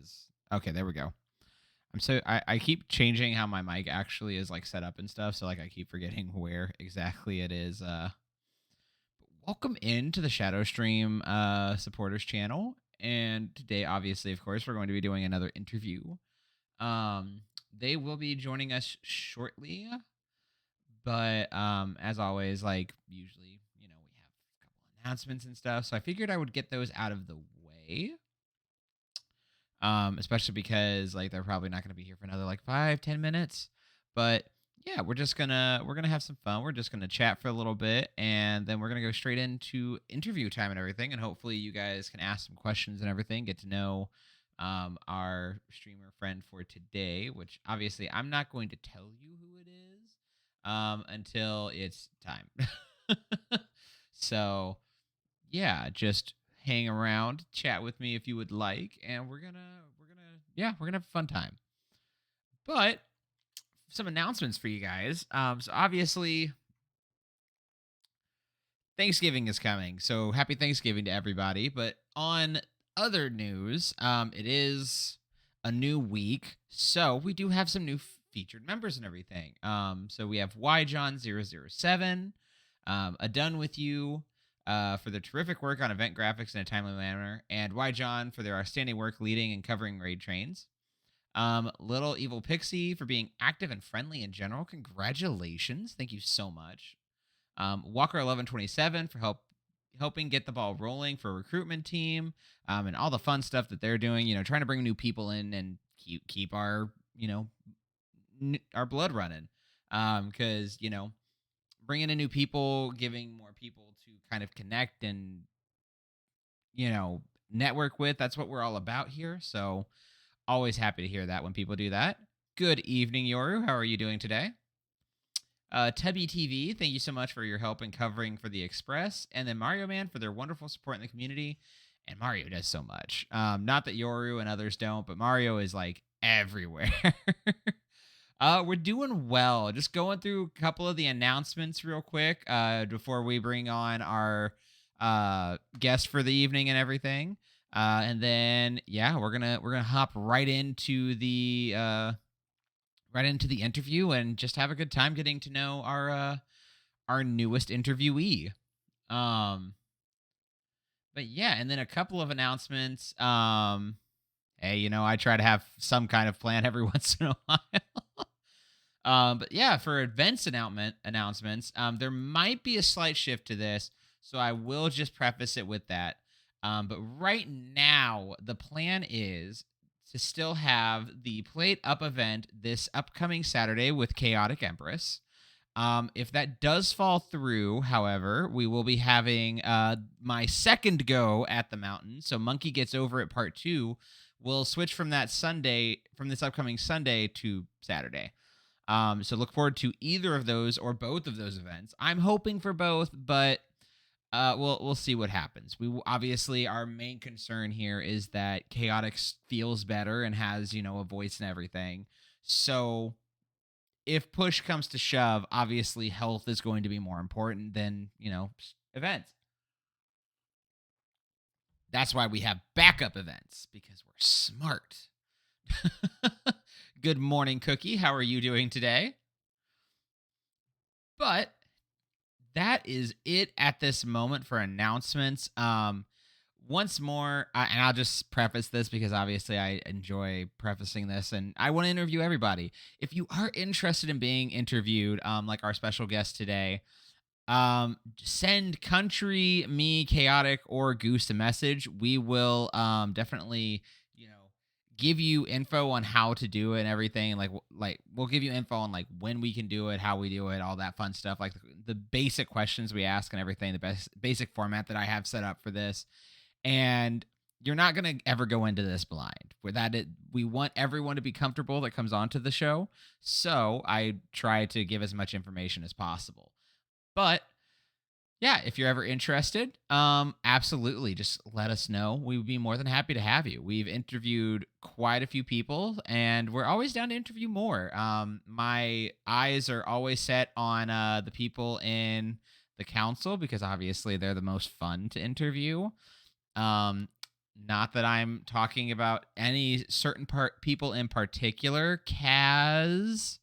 is. Okay, there we go. I keep changing how my mic actually is like set up and stuff, so like I keep forgetting where exactly it is. Welcome into the Shadow Stream supporters channel. And today, obviously, of course, we're going to be doing another interview. Um, they will be joining us shortly, but as always, like usually, we have a couple announcements and stuff. So I figured I would get those out of the way. Especially because like they're probably not going to be here for another like 5-10 minutes. But yeah, we're gonna have some fun. We're just gonna chat for a little bit, and then we're gonna go straight into interview time and everything. And hopefully, you guys can ask some questions and everything. Get to know our streamer friend for today, which obviously I'm not going to tell you who it is until it's time. So yeah, just hang around, chat with me if you would like, and we're gonna have a fun time. But some announcements for you guys. So obviously Thanksgiving is coming, so happy Thanksgiving to everybody. But on other news, it is a new week, so we do have some new featured members and everything. So we have YJohn007, a Done With You, for their terrific work on event graphics in a timely manner, and YJohn for their outstanding work leading and covering raid trains. Little Evil Pixie for being active and friendly in general. Congratulations. Thank you so much. Walker 1127 for helping get the ball rolling for a recruitment team, and all the fun stuff that they're doing. Trying to bring new people in and keep our our blood running. Because bringing in new people, giving more people to kind of connect and network with. That's what we're all about here. So always happy to hear that when people do that. Good evening, Yoru. How are you doing today? Tubby TV, thank you so much for your help in covering for the Express, and then Mario Man for their wonderful support in the community. And Mario does so much. Not that Yoru and others don't, but Mario is like everywhere. We're doing well. Just going through a couple of the announcements real quick before we bring on our guest for the evening and everything. And then yeah, we're gonna hop right into the interview and just have a good time getting to know our newest interviewee. Um, but yeah, and then a couple of announcements. Hey, I try to have some kind of plan every once in a while. But yeah, for events announcements, there might be a slight shift to this, so I will just preface it with that. But right now, the plan is to still have the Plate Up event this upcoming Saturday with Chaotic Empress. If that does fall through, however, we will be having my second go at the mountain. So Monkey Gets Over It Part 2 will switch from this upcoming Sunday to Saturday. So look forward to either of those or both of those events. I'm hoping for both, but we'll see what happens. Obviously our main concern here is that Chaotic feels better and has a voice and everything. So if push comes to shove, obviously health is going to be more important than events. That's why we have backup events, because we're smart. Good morning, Cookie. How are you doing today? But that is it at this moment for announcements. Once more, and I'll just preface this because obviously I enjoy prefacing this, and I want to interview everybody. If you are interested in being interviewed, like our special guest today, send Country, me, Chaotic, or Goose a message. We will definitely give you info on how to do it and everything. Like we'll give you info on like when we can do it, how we do it, all that fun stuff, like the basic questions we ask and everything, the basic format that I have set up for this. And you're not going to ever go into this blind. We want everyone to be comfortable that comes onto the show, so I try to give as much information as possible. But yeah, if you're ever interested, absolutely, just let us know. We would be more than happy to have you. We've interviewed quite a few people, and we're always down to interview more. My eyes are always set on the people in the council because obviously they're the most fun to interview. Um, Not that I'm talking about any certain people in particular. Kaz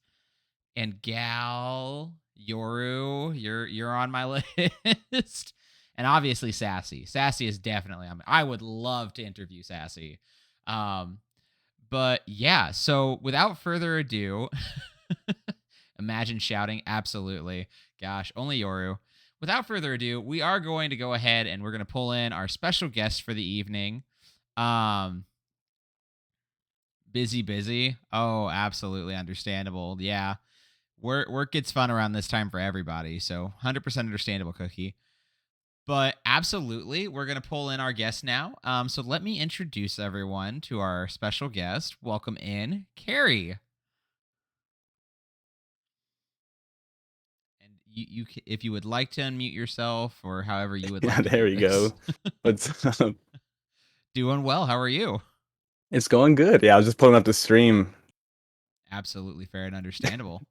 and Gal, Yoru, you're on my list. And obviously Sassy. Sassy is definitely on. I would love to interview Sassy. Um, but yeah, so without further ado, imagine shouting absolutely. Gosh, only Yoru. Without further ado, we are going to go ahead and we're going to pull in our special guest for the evening. Um busy. Oh, absolutely understandable. Yeah. Work gets fun around this time for everybody, so 100% understandable, Cookie. But absolutely, we're gonna pull in our guest now. So let me introduce everyone to our special guest. Welcome in, Carrie. And if you would like to unmute yourself, or however you would Yeah, like to there do we go. this. What's up? Doing well. How are you? It's going good. Yeah, I was just pulling up the stream. Absolutely fair and understandable.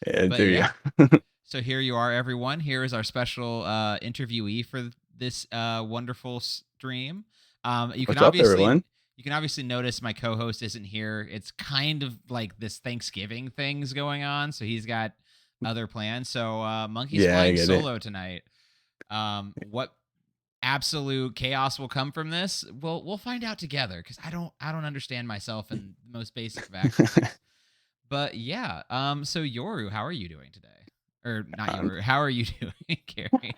Yeah, But there you yeah, go. so here you are, everyone. Here is our special interviewee for this wonderful stream. You can What's up, obviously everyone? notice my co-host isn't here. It's kind of like this Thanksgiving thing's going on, so he's got other plans. So Monkey's Yeah, I flying get it. solo tonight. What absolute chaos will come from this? We'll find out together because I don't understand myself in the most basic of actions. But yeah, so Yoru, how are you doing today? Or not I'm, Yoru, how are you doing, Carrie?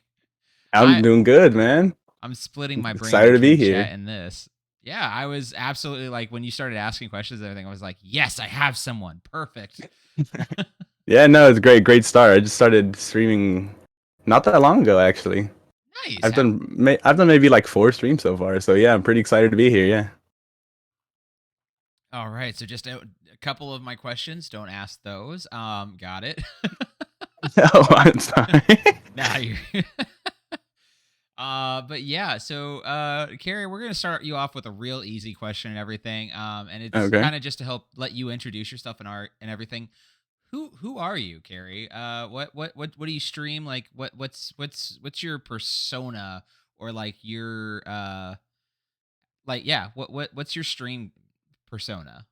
I'm I doing good, man. I'm splitting my brain Excited to be between chat here. and this. Yeah, I was absolutely like when you started asking questions and everything, I was like, yes, I have someone. Perfect. Yeah, no, it's a great start. I just started streaming not that long ago, actually. Nice. I've done maybe like 4 streams so far. So yeah, I'm pretty excited to be here. Yeah. All right, so just a couple of my questions. Don't ask those. Got it. Oh, I'm sorry. Nah, you're but yeah, so Carrie, we're gonna start you off with a real easy question and everything. And it's Okay. kind of just to help let you introduce yourself and art and everything. Who are you, Carrie? What do you stream? Like what's your persona or like your like yeah, what's your stream persona?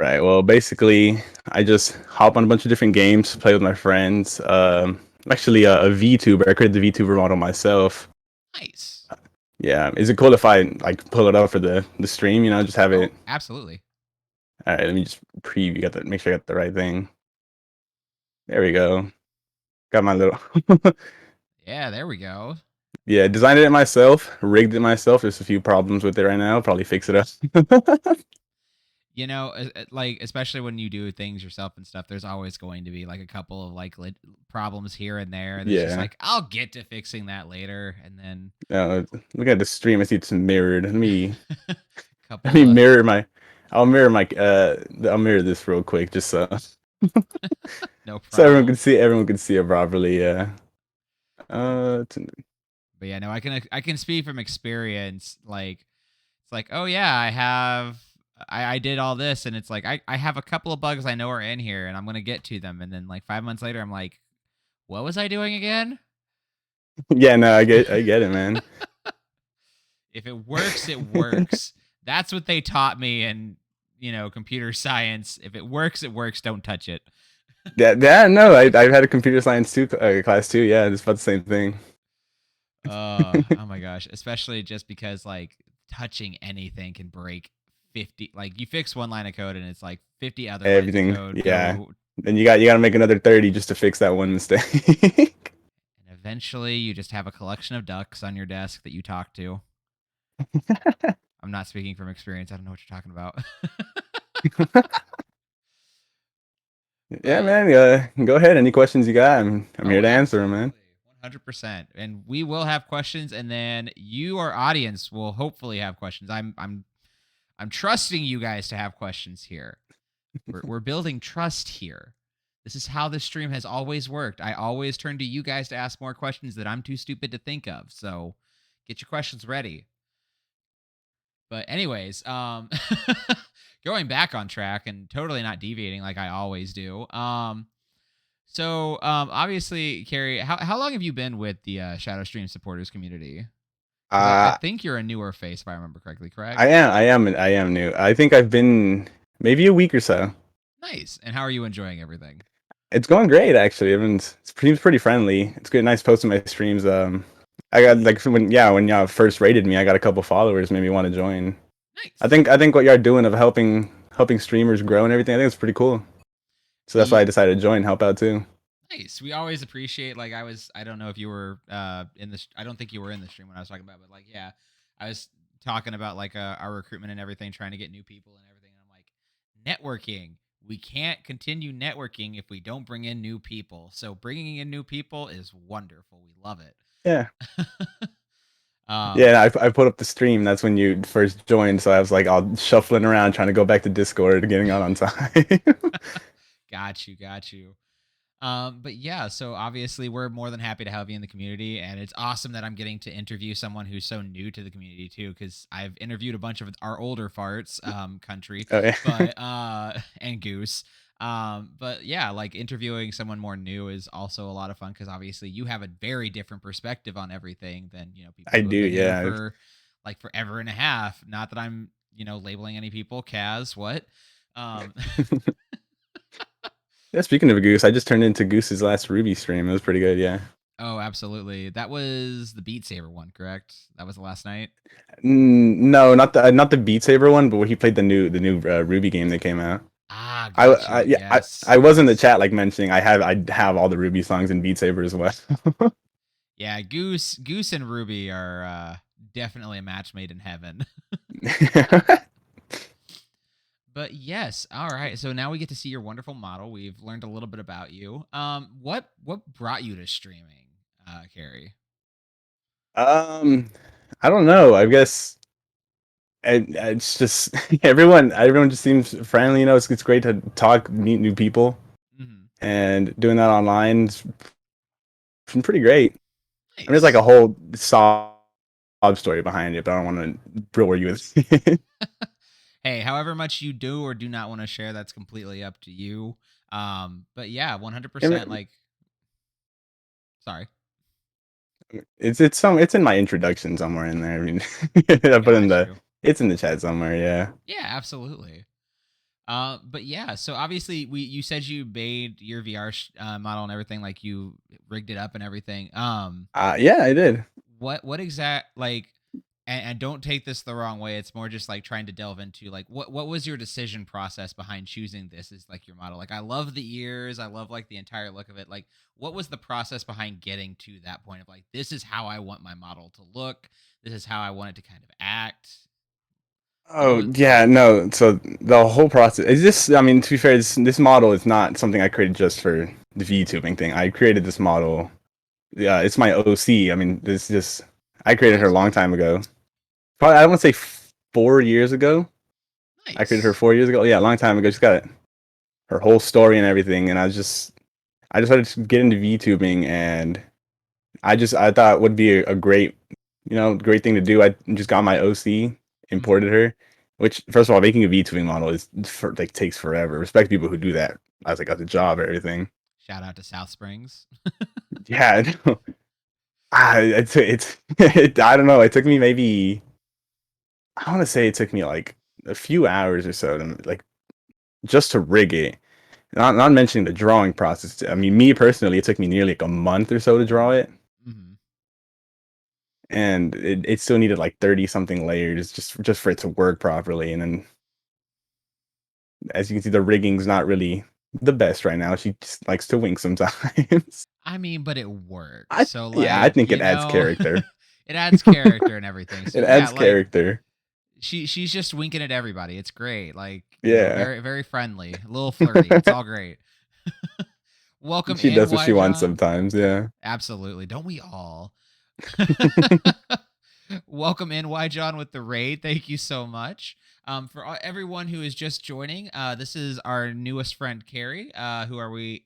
Right. Well, basically, I just hop on a bunch of different games, play with my friends. I'm actually a VTuber. I created the VTuber model myself. Nice. Yeah. Is it cool if I like pull it up for the stream? Just have it. Oh, absolutely. All right. Let me just preview. Got that. Make sure I got the right thing. There we go. Got my little. Yeah, there we go. Yeah. Designed it myself. Rigged it myself. There's a few problems with it right now. Probably fix it up. You know, like especially when you do things yourself and stuff, there's always going to be like a couple of like problems here and there. There's just Yeah. like I'll get to fixing that later, and then Look at the stream. I see it's mirrored. Let couple me of mirror my. I'll mirror my. I'll mirror this real quick, just so no so everyone can problem. see. Everyone can see it properly. Yeah. T- But yeah, no, I can speak from experience. Like it's like, oh yeah, I did all this, and it's like I have a couple of bugs I know are in here, and I'm gonna get to them, and then like 5 months later, I'm like, what was I doing again? yeah. No, I get it, man. If it works, it works. That's what they taught me in computer science. If it works, it works. Don't touch it. No. I've had a computer science class too. Yeah, it's about the same thing. Oh my gosh, especially just because like touching anything can break 50, like you fix one line of code and it's like 50 other lines of Everything. code Yeah. go, Then you got to make another 30 just to fix that one mistake. and eventually you just have a collection of ducks on your desk that you talk to. I'm not speaking from experience. I don't know what you're talking about. Yeah, But man. Go ahead. Any questions you got? I'm here oh, to answer them, man. absolutely. 100%. And we will have questions, and then you, our audience, will hopefully have questions. I'm trusting you guys to have questions here. We're building trust here. This is how this stream has always worked. I always turn to you guys to ask more questions that I'm too stupid to think of. So get your questions ready. But anyways, going back on track and totally not deviating like I always do. Obviously, Carrie, how long have you been with the Shadow Stream supporters community? Because I Uh, think you're a newer face, if I remember correctly, I correct? am, I am, I am new. I think I've been maybe a week or so. Nice. And how are you enjoying everything? It's going great actually. Everyone's seems pretty friendly. It's good, nice posting my streams. I got like when y'all first rated me, I got a couple followers, made me want to join. Nice. I think what y'all doing of helping streamers grow and everything, I think it's pretty cool. So that's why I Ye- decided to join, help out too. Nice. We always appreciate, like, I don't know if you were in this, I don't think you were in the stream when I was talking about, but like, yeah, I was talking about like our recruitment and everything, trying to get new people and everything. And I'm like, networking. We can't continue networking if we don't bring in new people. So bringing in new people is wonderful. We love Yeah. it. um, Yeah, I put up the stream. That's when you first joined, so I was like all shuffling around trying to go back to Discord, getting on time. got you. But yeah, so obviously we're more than happy to have you in the community, and it's awesome that I'm getting to interview someone who's so new to the community too, because I've interviewed a bunch of our older farts, country, Oh yeah. but and Goose. But yeah, like interviewing someone more new is also a lot of fun because obviously you have a very different perspective on everything than people I who do, have been here yeah. for like forever and a half. Not that I'm labeling any people. Kaz, what? Um, Yeah, speaking of Goose, I just turned into Goose's last Ruby stream. It was pretty good, yeah. Oh, absolutely. That was the Beat Saber one, correct? That was the last night. No, not the Beat Saber one, but where he played the new Ruby game that came out. Ah, got you. Yeah, Yes, I was in the yes. chat like mentioning I have all the Ruby songs in Beat Saber as well. Yeah, Goose and Ruby are definitely a match made in heaven. But yes, all right. So now we get to see your wonderful model. We've learned a little bit about you. What brought you to streaming, Carrie? um, I don't know. I guess it's just everyone just seems friendly. You know, it's great to talk, meet new people, Hmm. and doing that online has been pretty great. I mean, there's like a Nice. whole sob story behind it, but I don't want to bore you with it. Hey, however much you do or do not want to share, that's completely up to you. But yeah, I 100%. mean, Like, sorry. it's in my introduction somewhere in there. I mean, I put in Got the you. it's in the chat somewhere. Yeah. Yeah, absolutely. But yeah, so obviously you said you made your VR model and everything, like you rigged it up and everything. Yeah, I did. What exact like, and don't take this the wrong way. It's more just like trying to delve into like what was your decision process behind choosing this as like your model? Like I love the ears, I love like the entire look of it. Like what was the process behind getting to that point of like this is how I want my model to look. This is how I want it to kind of act. What Oh was yeah, no. So the whole process is this. I mean, to be fair, this model is not something I created just for the VTubing thing. I created this model. Yeah, it's my OC. I mean, this just I created her a got long you? time ago. Probably I want to say 4 years ago. I created her Nice. 4 years ago. Yeah, a long time ago. She's got her whole story and everything, and I just started to get into VTubing, and I thought it would be a great, great thing to do. I just got my OC, Hmm. imported her, which first of all, making a VTubing model like takes forever. Respect people who do that. I was like, as a job or everything. Shout out to South Springs. Yeah, it's I don't know. It took me maybe I want to say it took me like a few hours or so to like just to rig it. Not mentioning the drawing process. I mean, me personally, it took me nearly like a month or so to draw it, Hmm. and it still needed like 30 something layers just for it to work properly. And then, as you can see, the rigging's not really the best right now. She just likes to wink sometimes. I mean, but it works. I So Yeah, I like, think it adds character. it adds character and everything. So It yeah, adds like character. she's just winking at everybody. It's great. Like, Yeah, very very friendly, a little flirty. It's all great. Welcome she in, does what she Y wants John. sometimes. Yeah. Absolutely. Don't we all? Welcome in, Y John, with the raid. Thank you so much. For everyone who is just joining, this is our newest friend Carrie, who are we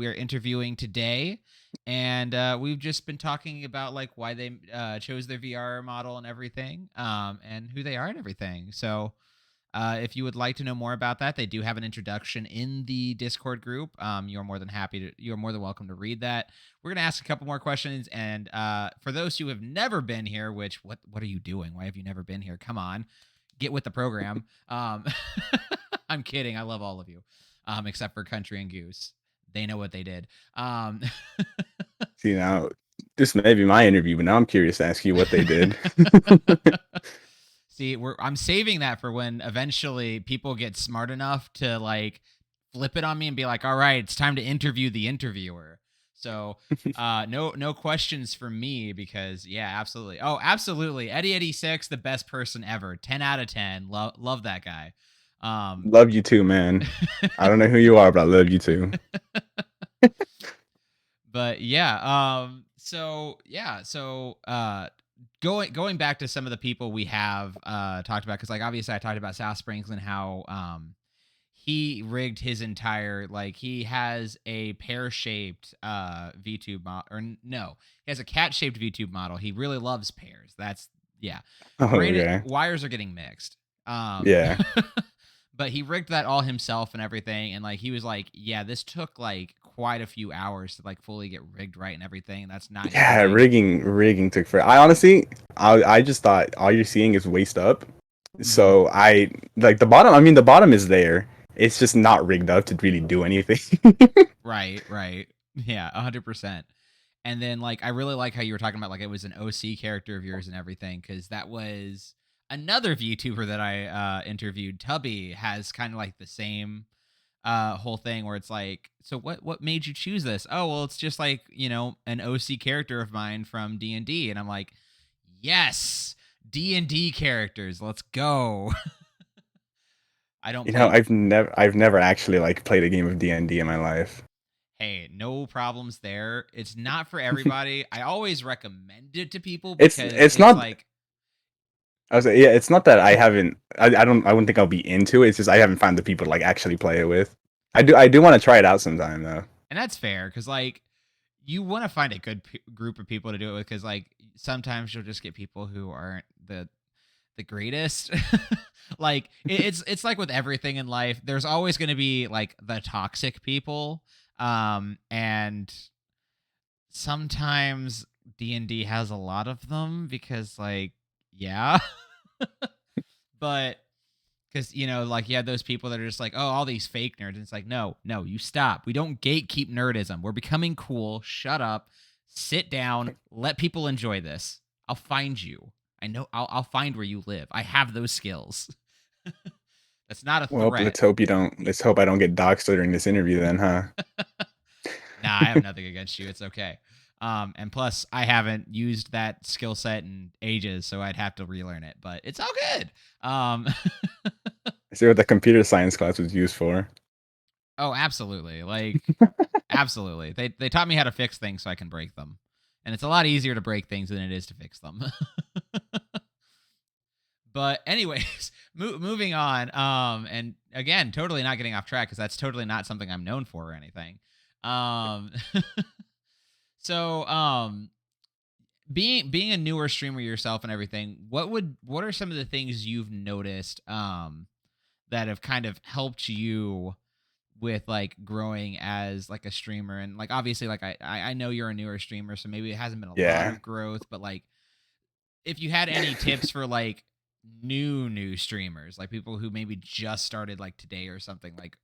are interviewing today, and we've just been talking about like why they chose their VR model and everything, and who they are and everything. So If you would like to know more about that, they do have an introduction in the Discord group. You're more than welcome to read that. We're gonna ask a couple more questions, and for those who have never been here, which what are you doing? Why have you never been here? Come on, get with the program. I'm kidding. I love all of you, except for Country and Goose. They know what they did. Um, See, now this may be my interview, but now I'm curious to ask you what they did. See, I'm saving that for when eventually people get smart enough to like flip it on me and be like, "All right, it's time to interview the interviewer." So, no questions from me because yeah, absolutely. Oh, absolutely. Eddie 6, the best person ever. 10 out of 10. Love that guy. Um Love you too, man. I don't know who you are, but I love you too. but yeah, going back to some of the people we have talked about, because like obviously I talked about South Springs and how he rigged his entire, like, he has a pear-shaped VTube model, or no, he has a cat-shaped VTube model. He really loves pears. That's, yeah, Oh, granted, okay. wires are getting mixed. Yeah. But he rigged that all himself and everything, and like he was like, yeah, this took like quite a few hours to like fully get rigged right and everything, and that's not Yeah, including. rigging took for. I honestly, I just thought all you're seeing is waist up. Mhm. So I like the bottom. I mean, the bottom is there. It's just not rigged up to really do anything. Right. Yeah, 100%. And then like I really like how you were talking about like it was an OC character of yours and everything, because that was another VTuber that I interviewed. Tubby has kind of like the same whole thing where it's like, so what made you choose this? Oh, well, it's just like, an OC character of mine from D&D. And I'm like, yes, D&D characters, let's go. I don't You know, play. I've never actually like played a game of D&D in my life. Hey, no problems there. It's not for everybody. I always recommend it to people It's because it's it's not. like, I was yeah. It's not that I haven't. I don't. I wouldn't think I'll be into it. It's just I haven't found the people to like actually play it with. I do want to try it out sometime though. and that's fair because like you want to find a good group of people to do it with, because like sometimes you'll just get people who aren't the greatest. Like it's like with everything in life, there's always going to be like the toxic people, and sometimes D&D has a lot of them because like, yeah. But because like you have those people that are just like, oh, all these fake nerds, and it's like, no, you stop. We don't gatekeep nerdism. We're becoming cool. Shut up, sit down, let people enjoy this. I'll find you. I know, I'll find where you live. I have those skills. That's not a Well, threat. let's hope you don't. Let's hope I don't get doxxed during this interview then, huh? Nah, I have nothing against you. It's okay. And plus, I haven't used that skill set in ages, so I'd have to relearn it. But it's all good. I see what the computer science class was used for. Oh, absolutely. Like, absolutely. They taught me how to fix things so I can break them. And it's a lot easier to break things than it is to fix them. But anyways, moving on. And again, totally not getting off track because that's totally not something I'm known for or anything. Um, so being a newer streamer yourself and everything, what are some of the things you've noticed that have kind of helped you with like growing as like a streamer? And like obviously like I know you're a newer streamer, so maybe it hasn't been a lot Yeah. of growth, but like if you had any tips for like new streamers, like people who maybe just started like today or something, like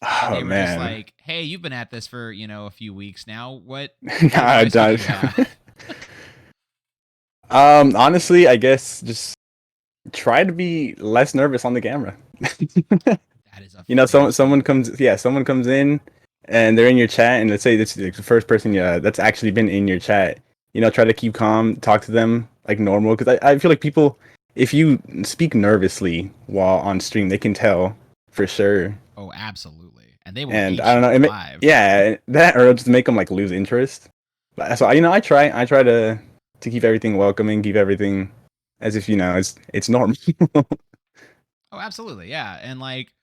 and Oh they were just man. like, hey, you've been at this for a few weeks now, what Nah, advice would don't. you have? Honestly, I guess just try to be less nervous on the camera. That is a You know, someone fantastic. comes, yeah, someone comes in and they're in your chat, and let's say this is like the first person that's actually been in your chat. You know, try to keep calm, talk to them like normal, because I feel like people, if you speak nervously while on stream, they can tell for sure. Oh, absolutely. And they will And hate I don't you know, live. yeah, that or it'll just make them like lose interest. But so I try to keep everything welcoming, keep everything as if it's normal. Oh, absolutely. Yeah. And like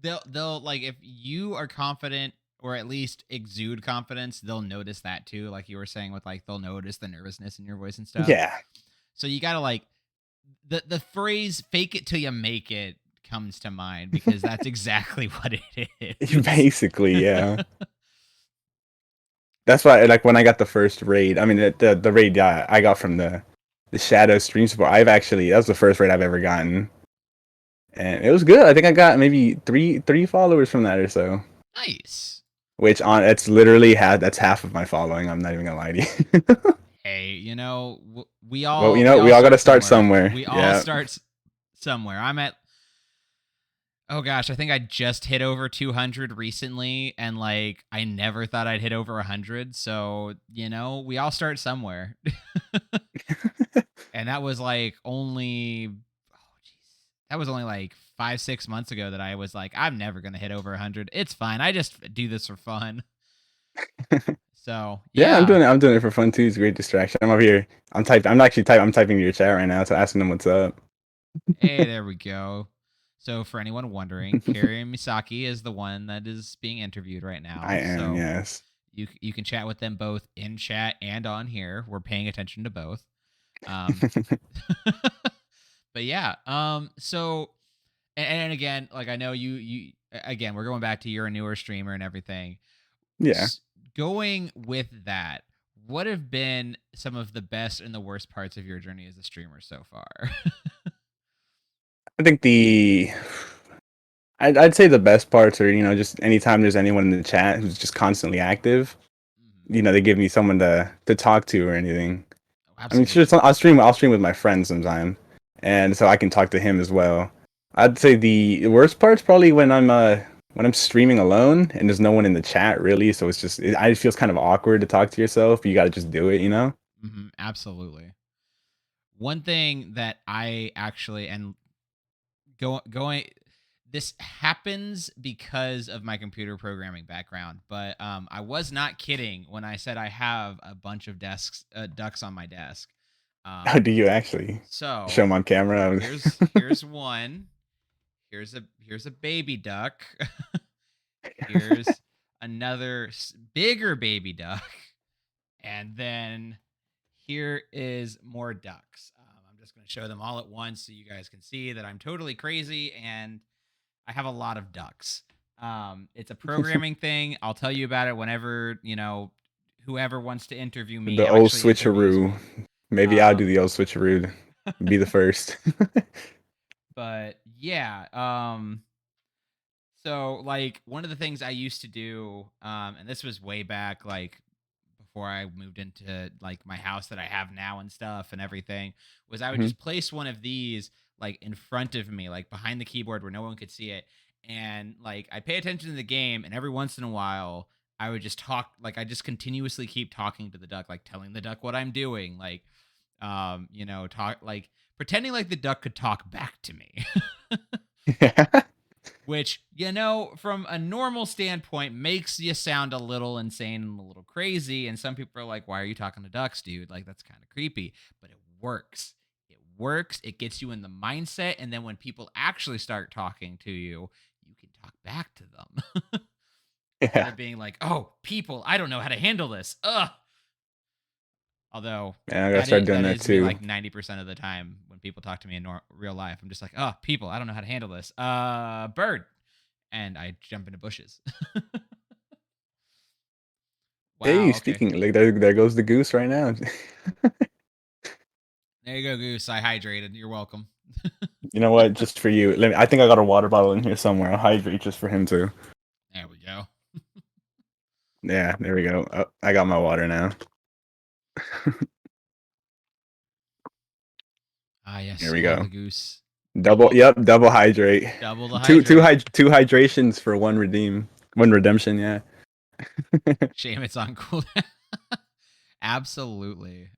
they'll like if you are confident or at least exude confidence, they'll notice that too. Like you were saying with like they'll notice the nervousness in your voice and stuff. Yeah, So you gotta like the phrase "fake it till you make it" comes to mind because that's exactly what it is. Basically, yeah. That's why, like, when I got the first raid, I mean, the raid I got from the Shadow stream support. That was the first raid I've ever gotten, and it was good. I think I got maybe three followers from that or so. Nice. Which on it's literally that's half of my following. I'm not even gonna lie to you. Hey, we Well, all we we all all got to start start somewhere. somewhere. We all Yeah, start somewhere. I'm at Oh gosh, I think I just hit over 200 recently, and like I never thought I'd hit over 100. So we all start somewhere. And that was like only, oh jeez, that was only like 5 6 months ago that I was like, I'm never gonna hit over 100. It's fine. I just do this for fun. So yeah. yeah. I'm doing it for fun too. It's a great distraction. I'm over here. I'm typing to your chat right now, so asking them what's up. Hey, there we go. So for anyone wondering, Carrie Misaki is the one that is being interviewed right I now. am, So yes. you can chat with them both in chat and on here. We're paying attention to both. Um, but yeah. So and again, like I know again, we're going back to you're a newer streamer and everything. Yeah, S- Going with that, what have been some of the best and the worst parts of your journey as a streamer so far? I think I'd say the best parts are just anytime there's anyone in the chat who's just constantly active. Mhm. They give me someone to talk to or anything. Oh, I mean, sure, absolutely. I'll stream with my friend sometime, and so I can talk to him as well. I'd say the worst part's probably when I'm streaming alone and there's no one in the chat really, so it feels kind of awkward to talk to yourself. You got to just do it, you know? Absolutely. One thing that I actually and going this happens because of my computer programming background, but I was not kidding when I said I have a bunch of ducks on my desk. How Um, do you actually show so them on camera? here's one. Here's a baby duck. Here's another bigger baby duck, and then here is more ducks. I'm just going to show them all at once so you guys can see that I'm totally crazy and I have a lot of ducks. It's a programming thing. I'll tell you about it whenever, whoever wants to interview me The old actually interviews switcheroo. me. Maybe I'll do Um, the old switcheroo. Be the first. but yeah, so like one of the things I used to do, and this was way back, like before I moved into like my house that I have now and stuff and everything, was I would Mhm. just place one of these like in front of me, like behind the keyboard where no one could see it. And like I pay attention to the game, and every once in a while I would just talk, like I just continuously keep talking to the duck, like telling the duck what I'm doing, like talk like pretending like the duck could talk back to me. Yeah. Which, from a normal standpoint makes you sound a little insane and a little crazy. And some people are like, why are you talking to ducks, dude? Like, that's kind of creepy. But it works. It works. It gets you in the mindset. And then when people actually start talking to you, you can talk back to them instead Yeah. of being like, oh, people, I don't know how to handle this. Ugh. Although Man, I gotta start doing that that is me too. like 90% of the time when people talk to me in real life. I'm just like, oh, people, I don't know how to handle this. Bird. And I jump into bushes. Hey, Wow. Okay. speaking, like there goes the goose right now. There you go, Goose. I hydrated. You're welcome. You know what? Just for you. I think I got a water bottle in here somewhere. I'll hydrate just for him too. There we go. Yeah, there we go. Oh, I got my water now. Ah, Here yes. we Love go. the goose. Double, yep, double hydrate. Double the hydrate. Two hydrations for one redemption. Yeah. Shame it's on cooldown. Absolutely.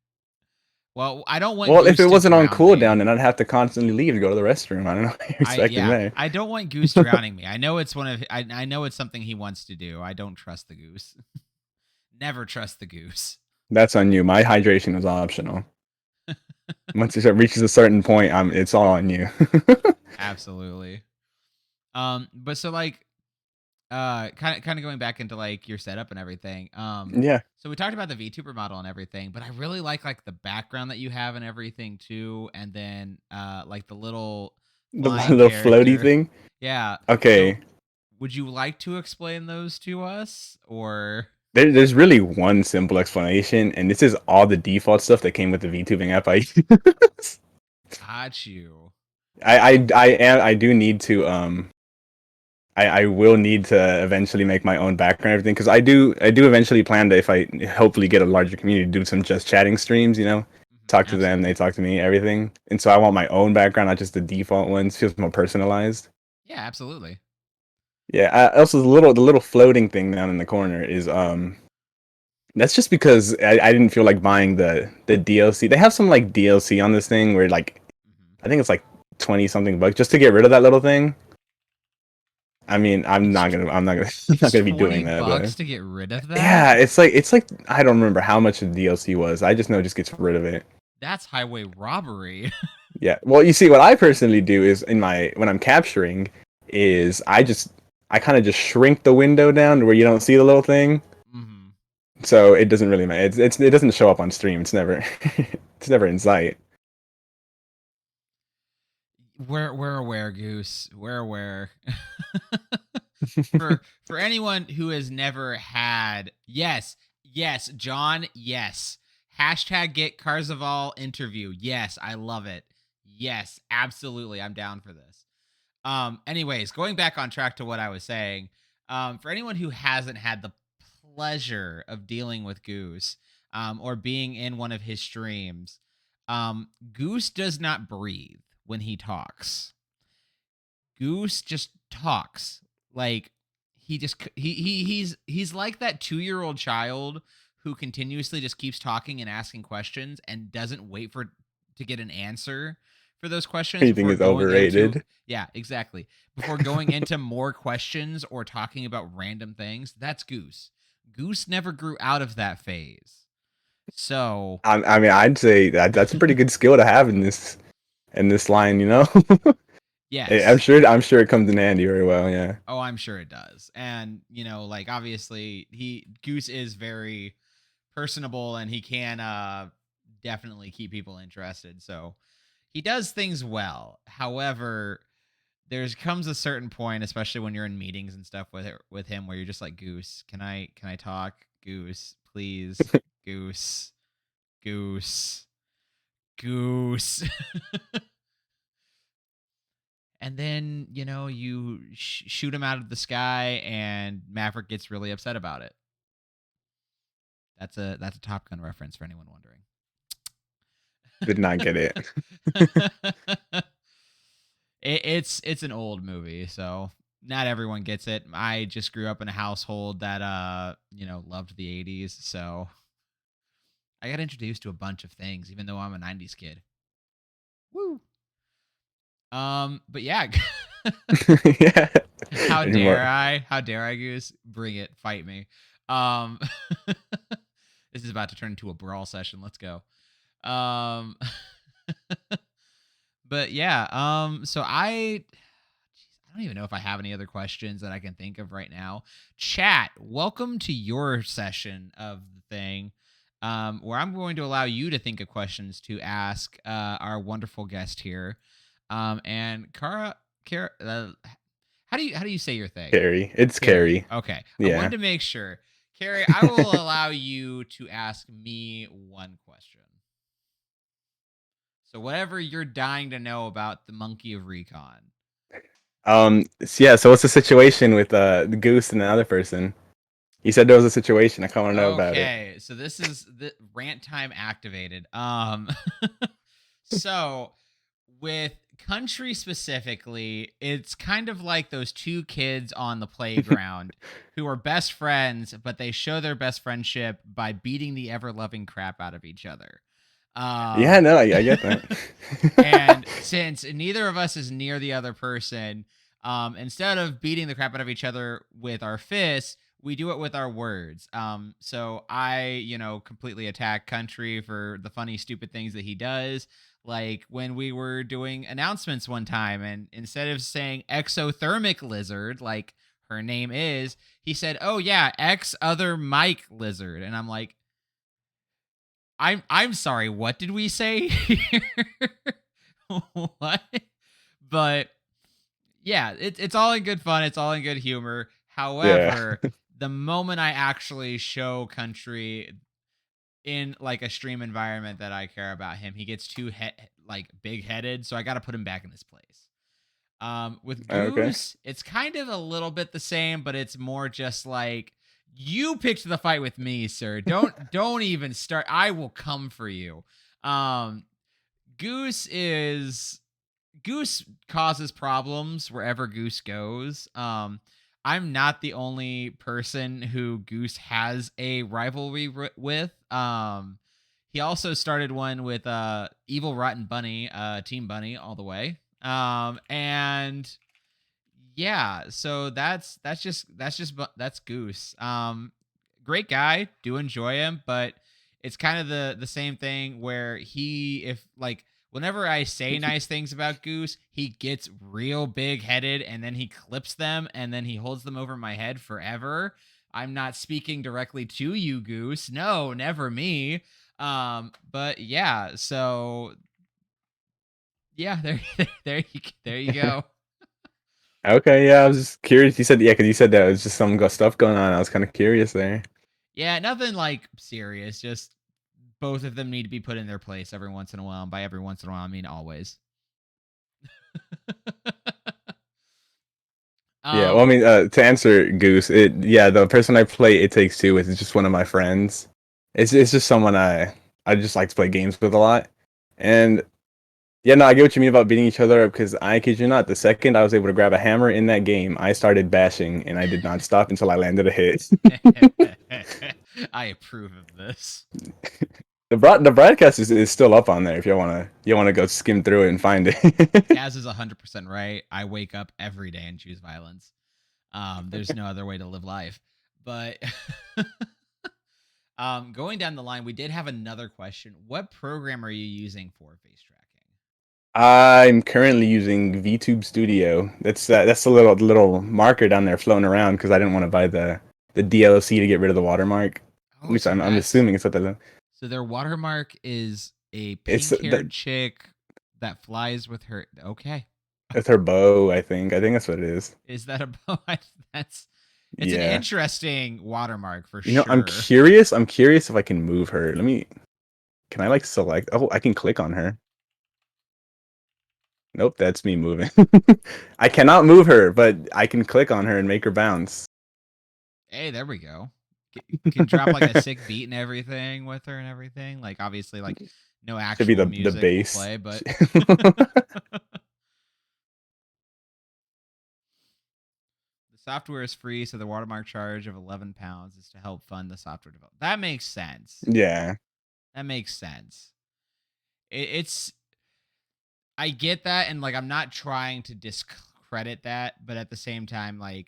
Well, I don't want Well, if Goose it to wasn't on drown cooldown, me. then I'd have to constantly leave to go to the restroom. I don't know what you're expecting Yeah, there. I don't want Goose drowning me. I know it's I know it's something he wants to do. I don't trust the Goose. Never trust the Goose. That's on you. My hydration was optional. Once it reaches a certain point, it's all on you. Absolutely. But so like kind of going back into like your setup and everything. Yeah. So we talked about the VTuber model and everything, but I really like the background that you have and everything too, and then like The flying little floaty character. thing. Yeah. So Okay. would you like to explain those to us, or There's really one simple explanation, and this is all the default stuff that came with the VTubing app I use. got you? I do need to I will need to eventually make my own background and everything because I do eventually plan to, if I hopefully get a larger community, do some just chatting streams, talk to them, they Absolutely. talk to me, everything. And so I want my own background, not just the default ones. Feels more personalized. Yeah, absolutely. Yeah. Also, the little floating thing down in the corner is that's just because I didn't feel like buying the DLC. They have some like DLC on this thing where like Hmm. I think it's like 20 something bucks just to get rid of that little thing. I mean, It's I'm not gonna I'm not it's gonna be 20 doing that, but bucks to get rid of that. yeah, it's like I don't remember how much the DLC was. I just know it just gets rid of it. That's highway robbery. Yeah. Well, you see, what I personally do is in my when I'm capturing is I kind of just shrink the window down to where you don't see the little thing, Hmm. so it doesn't really matter. It doesn't show up on stream. It's never it's never in sight. We're aware, Goose. We're aware. For anyone who has never had, yes, John, yes. Hashtag get Carzaval interview. Yes, I love it. Yes, absolutely. I'm down for this. Anyways, going back on track to what I was saying, for anyone who hasn't had the pleasure of dealing with Goose, or being in one of his streams, Goose does not breathe when he talks. Goose just talks like he just he's like that 2-year-old child who continuously just keeps talking and asking questions and doesn't wait for to get an answer for those questions Anything before is going into, overrated. yeah, exactly, before going into more questions or talking about random things. That's Goose. Goose never grew out of that phase. So, I mean, I'd say that's a pretty good skill to have in this line. I'm yes. sure I'm sure it comes in handy very well. Yeah. Oh, I'm sure it does. And, like obviously he Goose is very personable and he can definitely keep people interested. So he does things well. However, there's comes a certain point, especially when you're in meetings and stuff with him, where you're just like, Goose, can I talk? Goose, please. Goose, Goose, Goose. And then you shoot him out of the sky, and Maverick gets really upset about it. That's a Top Gun reference for anyone wondering. Did not get it. It's an old movie, so not everyone gets it. I just grew up in a household that loved the 80s, so I got introduced to a bunch of things, even though I'm a 90s kid. Woo. But yeah. Yeah. How dare Anymore. I? How dare I, Goose? Bring it. Fight me. Um this is about to turn into a brawl session. Let's go. Um but yeah, so I don't even know if I have any other questions that I can think of right now. Chat, welcome to your session of the thing. Where I'm going to allow you to think of questions to ask our wonderful guest here. And Kara, how do you say your thing? Carrie. It's Carrie. Carrie. Okay. I wanted Yeah. to make sure. Carrie, I will allow you to ask me one question. So whatever you're dying to know about the monkey of Recon. Yeah, so what's the situation with the goose and the other person? You said there was a situation. I kind of want to know about it. Okay, so this is the rant time activated. So with country specifically, it's kind of like those two kids on the playground who are best friends, but they show their best friendship by beating the ever loving crap out of each other. Yeah, Um, no, I get that. and since neither of us is near the other person, instead of beating the crap out of each other with our fists, we do it with our words. So I, completely attack Country for the funny, stupid things that he does. Like when we were doing announcements one time, and instead of saying exothermic lizard, like her name is, he said, "Oh yeah, X other Mike lizard," and I'm like, I'm sorry, what did we say here? What? But yeah, it's all in good fun. It's all in good humor. Yeah. However, the moment I actually show Country in like a stream environment that I care about him, he gets too like big headed. So I got to put him back in his place. With Okay. Goose, it's kind of a little bit the same, but it's more just like you picked the fight with me, sir. Don't even start. I will come for you. Um, Goose is Goose causes problems wherever Goose goes. I'm not the only person who Goose has a rivalry with. He also started one with Evil Rotten Bunny, Team Bunny, all the way. And yeah, so that's Goose. Great guy, do enjoy him, but it's kind of the same thing where he if like whenever I say nice things about Goose, he gets real big headed and then he clips them and then he holds them over my head forever. I'm not speaking directly to you, Goose. No, never me. But yeah, so yeah, there you go. Okay, yeah, I was just curious. You said, yeah, because you said that it was just some stuff going on. I was kind of curious there. Yeah, nothing like serious. Just both of them need to be put in their place every once in a while. And by every once in a while, I mean always. Yeah, well, I um, mean, to answer Goose, yeah, the person I play It Takes Two with is just one of my friends. It's just someone I just like to play games with a lot. And yeah, no, I get what you mean about beating each other up because I kid you not, the second I was able to grab a hammer in that game, I started bashing and I did not stop until I landed a hit. I approve of this. The broadcast is still up on there if you wanna go skim through it and find it. Kaz is 100% right. I wake up every day and choose violence. There's no other way to live life. But going down the line, we did have another question. What program are you using for face tracking? I'm currently using VTube Studio. That's a little marker down there floating around because I didn't want to buy the DLC to get rid of the watermark. At Oh, least so I'm that's assuming it's what that so their watermark is a it's pink-haired chick that flies with her. Okay, that's her bow. I think that's what it is. is that a bow? That's it's an Yeah. interesting watermark for You know, I'm sure. curious. I'm curious if I can move her. Let me. Can I like select? Oh, I can click on her. Nope, that's me moving. I cannot move her, but I can click on her and make her bounce. Hey, there we go. Can drop like a sick beat and everything with her and everything. Like obviously, like no Should be actual the music will base. play, but the software is free, so the watermark charge of £11 is to help fund the software development. That makes sense. Yeah. That makes sense. It's I get that, and like I'm not trying to discredit that, but at the same time, like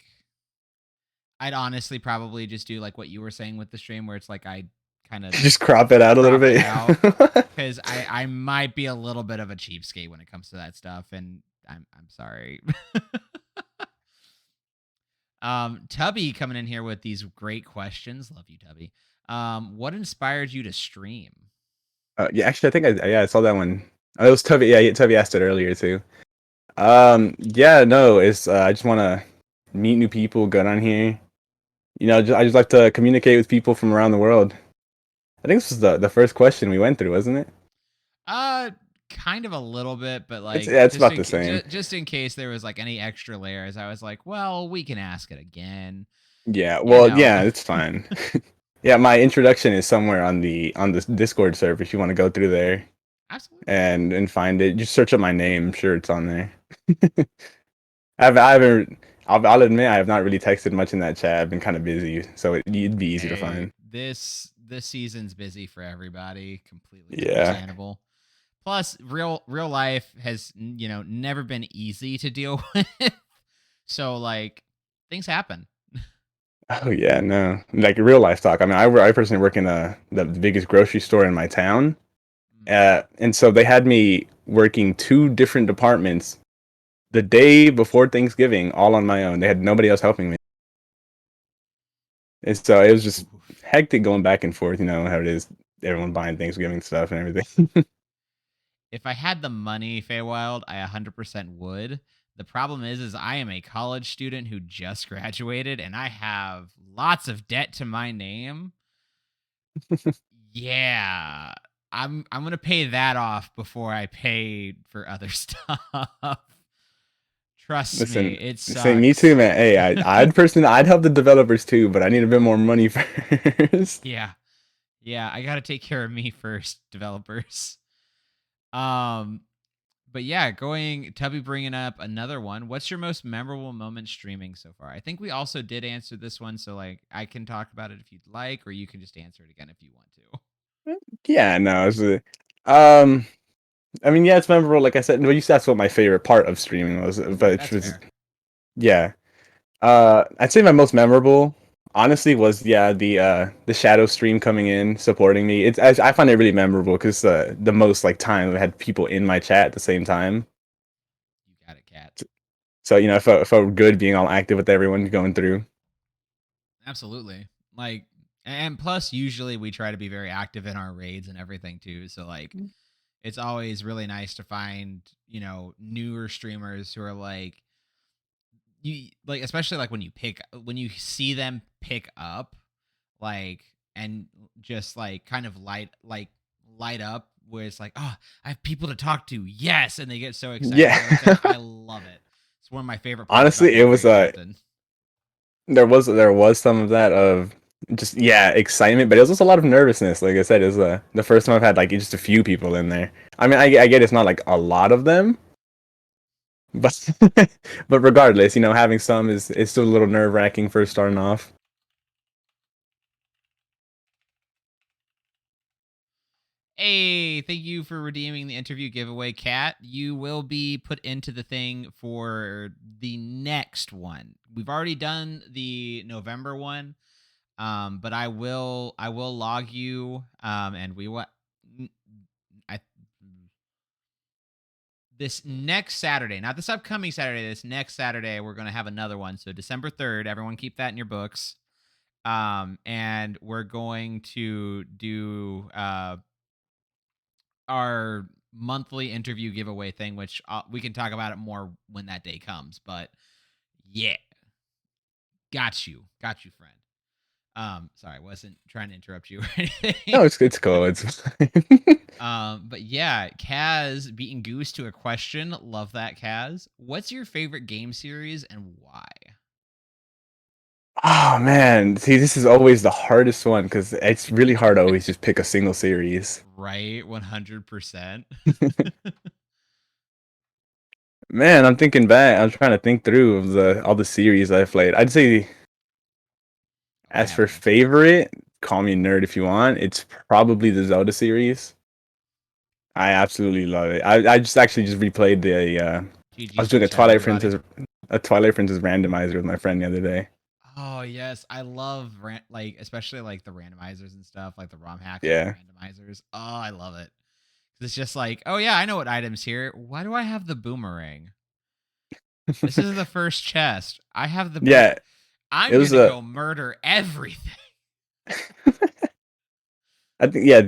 I'd honestly probably just do like what you were saying with the stream, where it's like I kind of Just crop it out a little crop it bit. out because I might be a little bit of a cheapskate when it comes to that stuff, and I'm sorry. Tubby coming in here with these great questions. Love you, Tubby. What inspired you to stream? Yeah, actually, I think I saw that one. Oh, it was Tubby. Yeah, Tubby asked it earlier too. Yeah, no, it's I just want to meet new people, get on here. I just like to communicate with people from around the world. I think this was the first question we went through, wasn't it? Uh, kind of a little bit, but It's like yeah, it's about the same. just in case there was like any extra layers, I was like, well, we can ask it again. Yeah, You well, know, yeah, it's fine. Yeah, my introduction is somewhere on the Discord server. If you want to go through there absolutely. and find it, just search up my name. I'm sure it's on there. I haven't. I'll admit I have not really texted much in that chat. I've been kind of busy, so it'd be easy to Hey, find. this season's busy for everybody. Completely Yeah. understandable. Plus, real life has never been easy to deal with. So like things happen. Oh yeah, no, like real life talk. I mean, I personally work in the biggest grocery store in my town, Mm. and so they had me working two different departments the day before Thanksgiving, all on my own. They had nobody else helping me, and so it was just Oof. hectic going back and forth. You know how it is, everyone buying Thanksgiving stuff and everything. If I had the money, Feywild, I 100% would. The problem is I am a college student who just graduated and I have lots of debt to my name. Yeah. I'm going to pay that off before I pay for other stuff. Trust me, Listen, it say me too, sucks. man. Hey, I'd help the developers too, but I need a bit more money first. Yeah. Yeah, I got to take care of me first, developers. Um but yeah, going Tubby bringing up another one. What's your most memorable moment streaming so far? I think we also did answer this one, so like I can talk about it if you'd like, or you can just answer it again if you want to. Yeah, no, um, I mean, yeah, it's memorable. Like I said, well, you asked what my favorite part of streaming was, but it That's was, fair. yeah. I'd say my most memorable, honestly, was the shadow stream coming in supporting me. I find it really memorable because the most like time I had people in my chat at the same time. You got it, cat. So it felt good being all active with everyone going through. Absolutely. Like, and plus, usually we try to be very active in our raids and everything too. So like, it's always really nice to find newer streamers who are like you like, especially like when you see them pick up, like, and just like kind of light up where it's like, oh, I have people to talk to, yes, and they get so excited Yeah. and everything. I love it. It's one of my favorite parts about Honestly, it being a was raid captain. there was some of that of just excitement, but it was also a lot of nervousness. Like I said, it was the first time I've had like just a few people in there. I mean, I get it's not like a lot of them, but but regardless, having some is still a little nerve wracking first starting off. Hey, thank you for redeeming the interview giveaway, Kat. You will be put into the thing for the next one. We've already done the November one, but I will log you, and we what I this next Saturday, not this upcoming Saturday, this next Saturday, we're gonna have another one. So December 3rd, everyone keep that in your books. And we're going to do our monthly interview giveaway thing, which we can talk about it more when that day comes. But yeah, got you, friend. Sorry, I wasn't trying to interrupt you or anything. No, it's cool. It's fine. But yeah, Kaz beating Goose to a question. Love that, Kaz. What's your favorite game series and why? Oh man, see, this is always the hardest one because it's really hard to always just pick a single series. Right, 100%. Man, I'm thinking back. I'm trying to think through of the all the series I've played. I'd say Oh, I as have for an answer. favorite, call me a nerd if you want. It's probably the Zelda series. I absolutely love it. I just actually just replayed I was GG's in doing the chat, everybody. A Twilight Princess randomizer with my friend the other day. Oh yes, I love like especially like the randomizers and stuff, like the ROM hacks with the Yeah. randomizers. Oh, I love it. It's just like, oh yeah, I know what items here. Why do I have the boomerang? This is the first chest. I have the boom. Yeah, it I'm was gonna a go murder everything. I think yeah,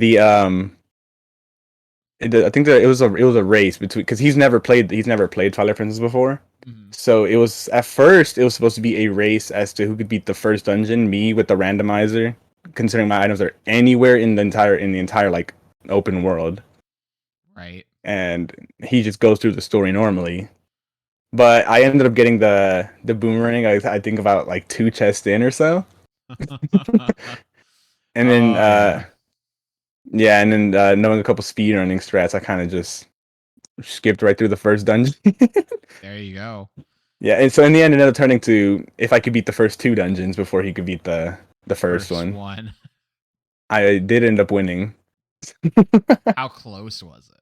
I think that it was a race between because he's never played Twilight Princess before. Mhm. So it was at first it was supposed to be a race as to who could beat the first dungeon, me with the randomizer, considering my items are anywhere in the entire like open world. Right. And he just goes through the story normally. But I ended up getting the boomerang. I think about like two chests in or so, and then Oh yeah. yeah, and then knowing a couple speedrunning strats, I kind of just skipped right through the first dungeon. There you go. Yeah, and so in the end, it ended up turning to if I could beat the first two dungeons before he could beat the first First one. one. I did end up winning. How close was it?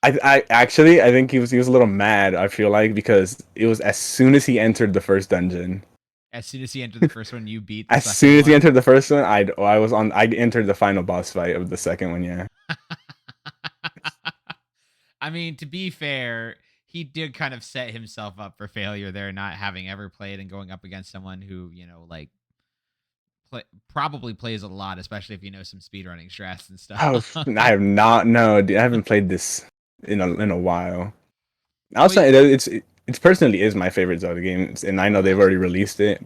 I actually I think he was a little mad. I feel like because it was as soon as he entered the first dungeon. As soon as he entered the first one, you beat the As second soon as he one. entered the first one, I entered the final boss fight of the second one. Yeah, I mean, to be fair, he did kind of set himself up for failure there, not having ever played and going up against someone who, like probably plays a lot, especially if you know some speedrunning strats and stuff. Oh, I have not. No, dude, I haven't played this in a while. Well, Also, it's personally is my favorite Zelda game, and I know oh, they've already absolutely. released it.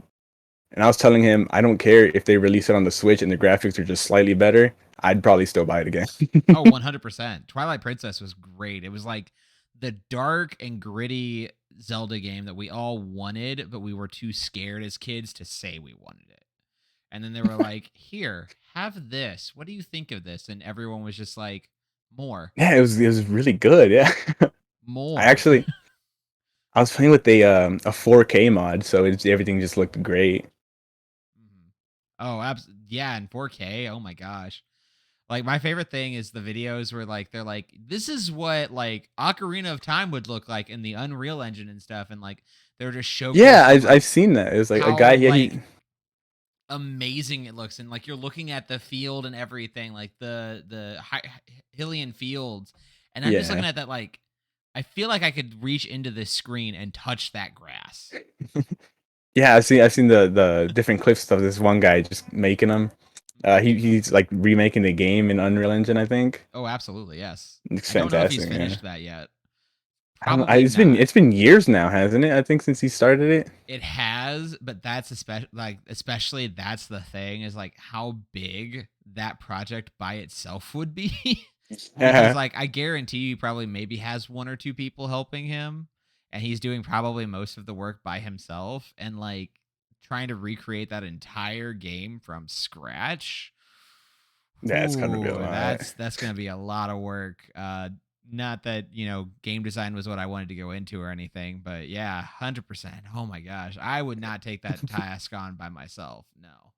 And I was telling him I don't care if they release it on the Switch and the graphics are just slightly better. I'd probably still buy it again. Oh, 100%. Twilight Princess was great. It was like the dark and gritty Zelda game that we all wanted, but we were too scared as kids to say we wanted it. And then they were like, "Here, have this. What do you think of this?" And everyone was just like, "More, Yeah, it was really good. Yeah, I more." actually I was playing with a 4K mod, so everything just looked great. Mhm. Oh, yeah, in 4K. Oh my gosh. Like my favorite thing is the videos where like they're like, this is what like Ocarina of Time would look like in the Unreal Engine and stuff, and like they're just Yeah, showcasing I've like seen that. It was like a how guy. Yeah, like amazing it looks, and like you're looking at the field and everything, like the Hylian fields, and I'm just looking yeah. at that like I feel like I could reach into this screen and touch that grass. Yeah, I've seen the different clips of this one guy just making them. He's like remaking the game in Unreal Engine, I think. Oh, absolutely, yes. It's I don't know if he's fantastic, yeah. finished that yet. I don't. Probably It's been not. it's been years now, hasn't it? I think since he started it. It has, but that's especially that's the thing is like how big that project by itself would be. Because Yeah, like I guarantee you probably maybe has one or two people helping him and he's doing probably most of the work by himself and like trying to recreate that entire game from scratch. yeah, it's gonna be a Ooh, lot. that's going to be a lot of work. Not that, game design was what I wanted to go into or anything, but yeah, 100%. Oh my gosh, I would not take that task on by myself. No.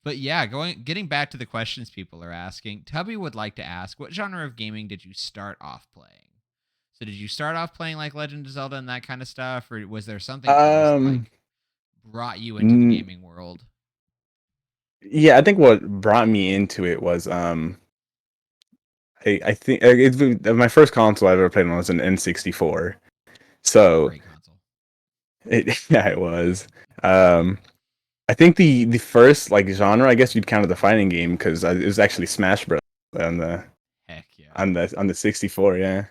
But yeah, getting back to the questions people are asking, Tubby would like to ask, what genre of gaming did you start off playing? So did you start off playing like Legend of Zelda and that kind of stuff, or was there something else that Um, like brought you into the mm, gaming world? yeah, I think what brought me into it was I think my first console I ever played on was an N64. So Great console. yeah, it was. Um, I think the first like genre, I guess you'd count it the fighting game because it was actually Smash Bros. on the Heck yeah. on the 64. Yeah.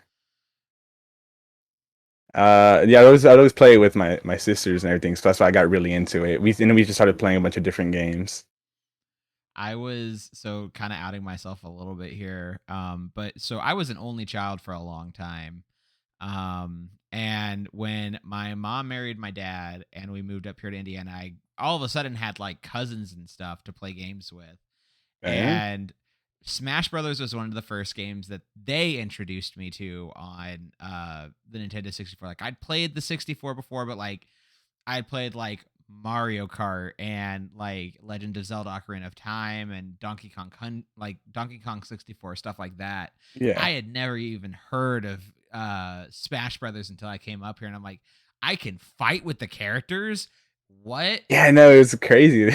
Yeah, I always play it with my sisters and everything, so that's why I got really into it. We just started playing a bunch of different games. I was so kind of outing myself a little bit here. But so I was an only child for a long time. And when my mom married my dad and we moved up here to Indiana, I all of a sudden had like cousins and stuff to play games with. Okay. And Smash Brothers was one of the first games that they introduced me to on the Nintendo 64. Like I'd played the 64 before, but like I played like Mario Kart and like Legend of Zelda Ocarina of Time and like Donkey Kong 64 stuff like that. Yeah. I had never even heard of Smash Brothers until I came up here and I'm like I can fight with the characters? What? Yeah, I know it was crazy.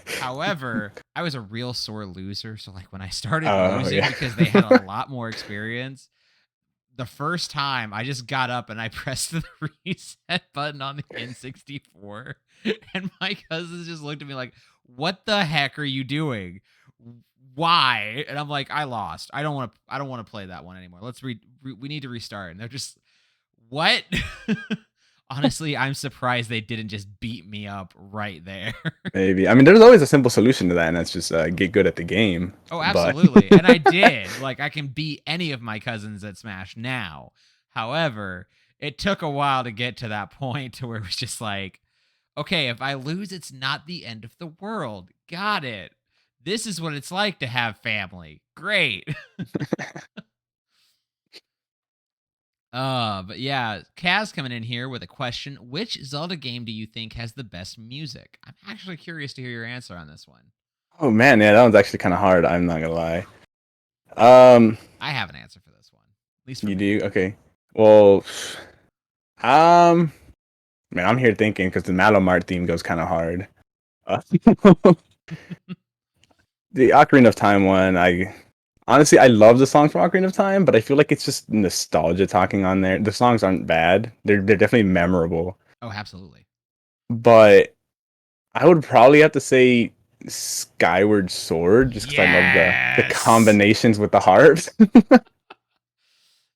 However, I was a real sore loser, so like when I started Oh losing yeah. because they had a lot more experience, the first time I just got up and I pressed the reset button on the N64 and my cousins just looked at me like, "What the heck are you doing? Why?" And I'm like, "I lost. I don't want to play that one anymore. We need to restart." And they're just, "What?" Honestly, I'm surprised they didn't just beat me up right there. Maybe. I mean, there's always a simple solution to that, and that's just get good at the game. Oh, But absolutely. And I did. Like I can beat any of my cousins at Smash now. However, it took a while to get to that point to where it was just like, okay, if I lose, it's not the end of the world. Got it. This is what it's like to have family. Great. But yeah, Kaz coming in here with a question. Which Zelda game do you think has the best music? I'm actually curious to hear your answer on this one. oh man, yeah, that one's actually kind of hard. I'm not gonna lie. Um, I have an answer for this one, at least for you me. do? Okay. Well, um, man, I'm here thinking because the Malamart theme goes kind of hard. Uh, the Ocarina of Time one, I honestly I love the songs from Ocarina of Time, but I feel like it's just nostalgia talking on there. The songs aren't bad; they're definitely memorable. Oh, absolutely. but I would probably have to say Skyward Sword just because I love the Yes. combinations with the harps.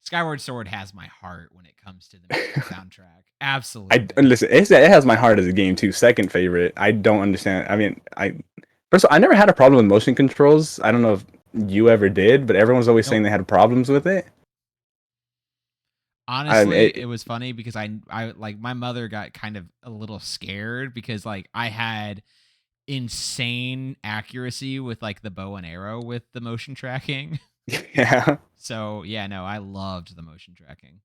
Skyward Sword has my heart when it comes to the music soundtrack. I Absolutely. listen. It has my heart as a game too. Second favorite. I don't understand. I mean, first of all, I never had a problem with motion controls. I don't know if you ever did, but everyone's always saying Nope. they had problems with it. I mean, Honestly, it was funny because I like my mother got kind of a little scared because like I had insane accuracy with like the bow and arrow with the motion tracking. yeah. So, yeah, no, I loved the motion tracking.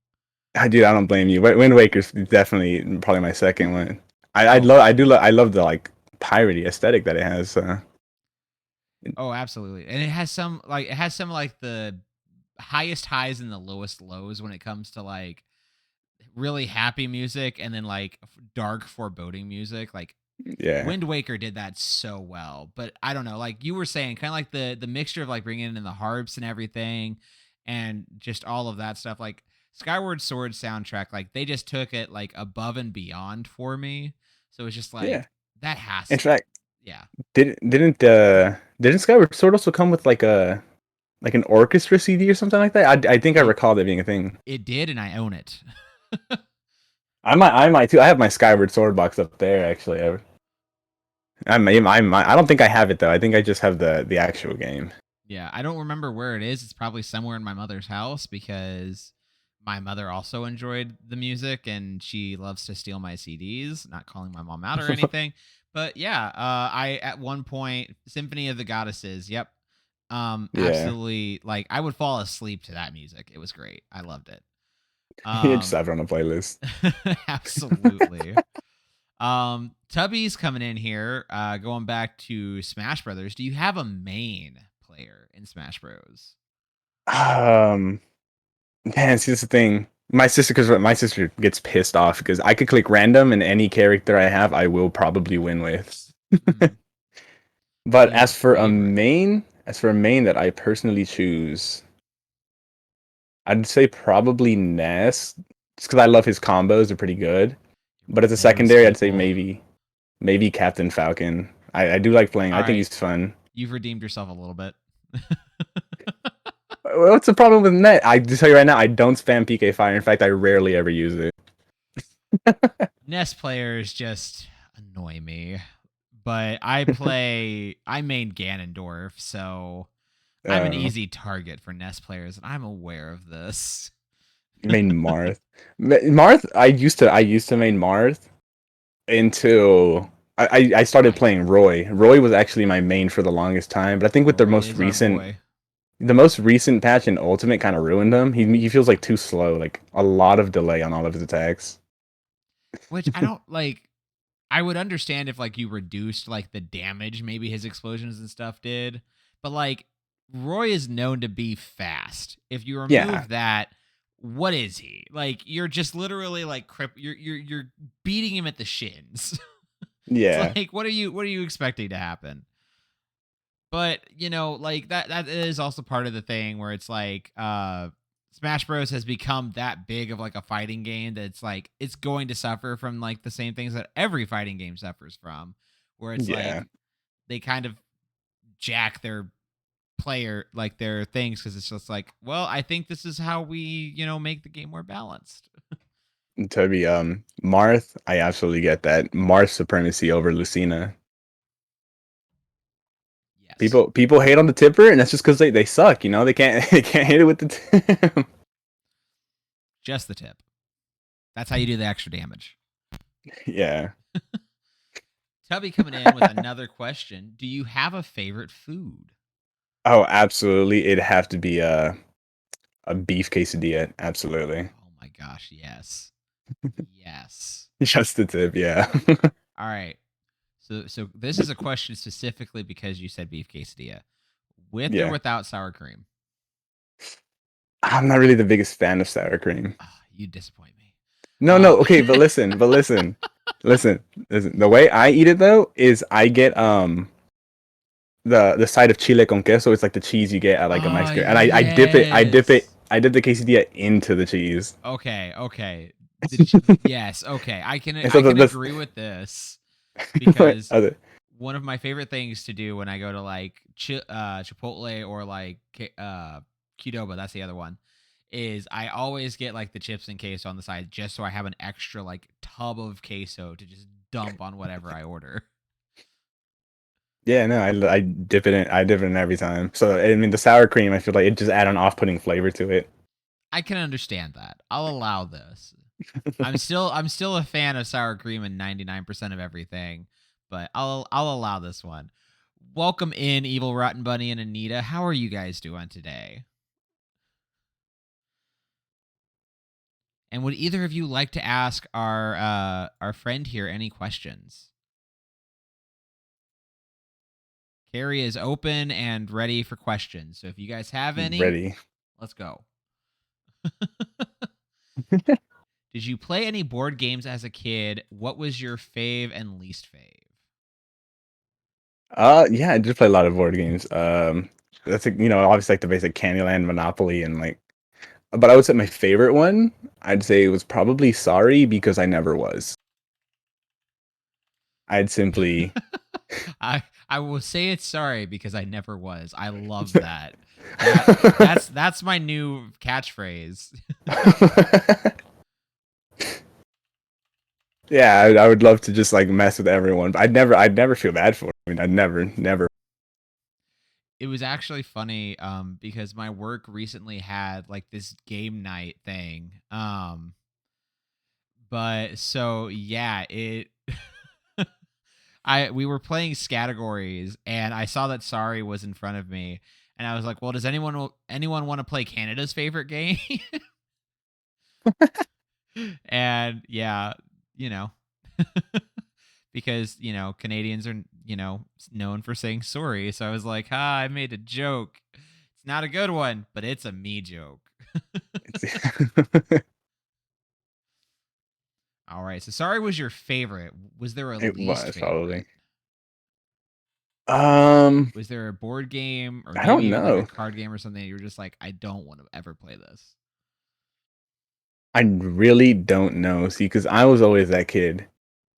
Dude, I don't blame you. Wind Waker's definitely probably my second one. Oh, I love the like piratey aesthetic that it has. oh, absolutely. And it has some like the highest highs and the lowest lows when it comes to like really happy music and then like dark foreboding music. Like Yeah, Wind Waker did that so well, but I don't know, like you were saying, kind of like the mixture of like bringing in the harps and everything, and just all of that stuff. Like Skyward Sword soundtrack, like they just took it like above and beyond for me. So it's just yeah. like that has, In fact, yeah, didn't Skyward Sword also come with like an orchestra CD or something like that? I think I it recall that being a thing. it did, and I own it. I might too. I have my Skyward Sword box up there actually. I don't think I have it though. I think I just have the actual game. Yeah, I don't remember where it is. It's probably somewhere in my mother's house because my mother also enjoyed the music and she loves to steal my CDs. Not calling my mom out or anything, but yeah, I at one point Symphony of the Goddesses. Yep, Yeah, absolutely. Like I would fall asleep to that music. It was great. I loved it. you just Um, have it on a playlist. absolutely. Tubby's coming in here, going back to Smash Brothers. Do you have a main player in Smash Bros? Um, Man, see, this is the thing. Because my sister gets pissed off because I could click random and any character I have, I will probably win with. Mm, But any favorites? as for a main that I personally choose, I'd say probably Ness, just because I love his combos; they're pretty good. You're But one as of a those secondary, I'd say people. maybe Captain Falcon. I do like playing. All I think right, he's fun. you've redeemed yourself a little bit. What's the problem with Net? I just tell you right now, I don't spam PK Fire. In fact, I rarely ever use it. Nest players just annoy me, but I main Ganondorf, so I'm an Uh, easy target for Nest players, and I'm aware of this. Main Marth. Marth, I used to main Marth until I started Why? playing Roy. Roy was actually my main for the longest time, but I think with Roy is our boy. the most recent patch in Ultimate kind of ruined him. He feels like too slow, like a lot of delay on all of his attacks. Which I don't like. I would understand if like you reduced like the damage maybe his explosions and stuff did, but like Roy is known to be fast. If you Yeah, remove that, what is he? Like you're just literally like you're beating him at the shins. It's yeah, like what are you expecting to happen? But like that is also part of the thing where it's like Smash Bros has become that big of like a fighting game that it's like it's going to suffer from like the same things that every fighting game suffers from, where it's yeah. like they kind of jack their player like their things because it's just like, well, I think this is how we make the game more balanced. Toby, Marth, I absolutely get that. Marth supremacy over Lucina. Yes, People hate on the tipper, and that's just because they suck. You know, they can't they can't hit it with the tip. just the tip. That's how you do the extra damage. yeah. Tubby coming in with another question: do you have a favorite food? Oh, absolutely. It'd have to be a beef quesadilla. Absolutely. Oh my gosh, yes. Yes. Just the tip. Yeah. All right. So this is a question specifically because you said beef quesadilla. With or yeah. without sour cream? I'm not really the biggest fan of sour cream. Oh, you disappoint me. No, no. Um Okay, listen. Listen. The way I eat it though is I get the side of chile con queso. It's like the cheese you get at like a Oh Mexican, and I dip yes. I dip the quesadilla into the cheese. Okay, okay. Yes, okay. I can And so I can that's agree with this because other. one of my favorite things to do when I go to like Chipotle or like Qdoba, that's the other one, is I always get like the chips and queso on the side just so I have an extra like tub of queso to just dump on whatever I order. Yeah, no, I dip it in. I dip it in every time. So I mean, the sour cream, I feel like it just add an off-putting flavor to it. I can understand that. I'll allow this. I'm still a fan of sour cream in 99% of everything, but I'll allow this one. Welcome in Evil Rotten Bunny and Anita. How are you guys doing today? And would either of you like to ask our friend here any questions? Carrie is open and ready for questions. So if you guys have any, Ready. let's go. Did you play any board games as a kid? What was your fave and least fave? Yeah, I did play a lot of board games. That's like, obviously like the basic Candyland, Monopoly, and like. But I would say my favorite one, I'd say it was probably Sorry because I never was. I'd simply. I will say it's sorry because I never was. I love that. That's my new catchphrase. Yeah, I would love to just like mess with everyone, but I'd never feel bad for it. I mean, I'd never. It was actually funny because my work recently had like this game night thing. But so yeah, it I we were playing categories and I saw that Sorry was in front of me and I was like, "Well, does anyone want to play Canada's favorite game?" And yeah, you know, because, Canadians are, known for saying sorry. So I was like, "Ha, I made a joke. It's not a good one, but it's a me joke." All right. So Sorry was your favorite. Was there a It least was probably. favorite? Was there a board game or I maybe don't even like a know. card game or something that you were just like, I don't want to ever play this? I really don't know. See, because I was always that kid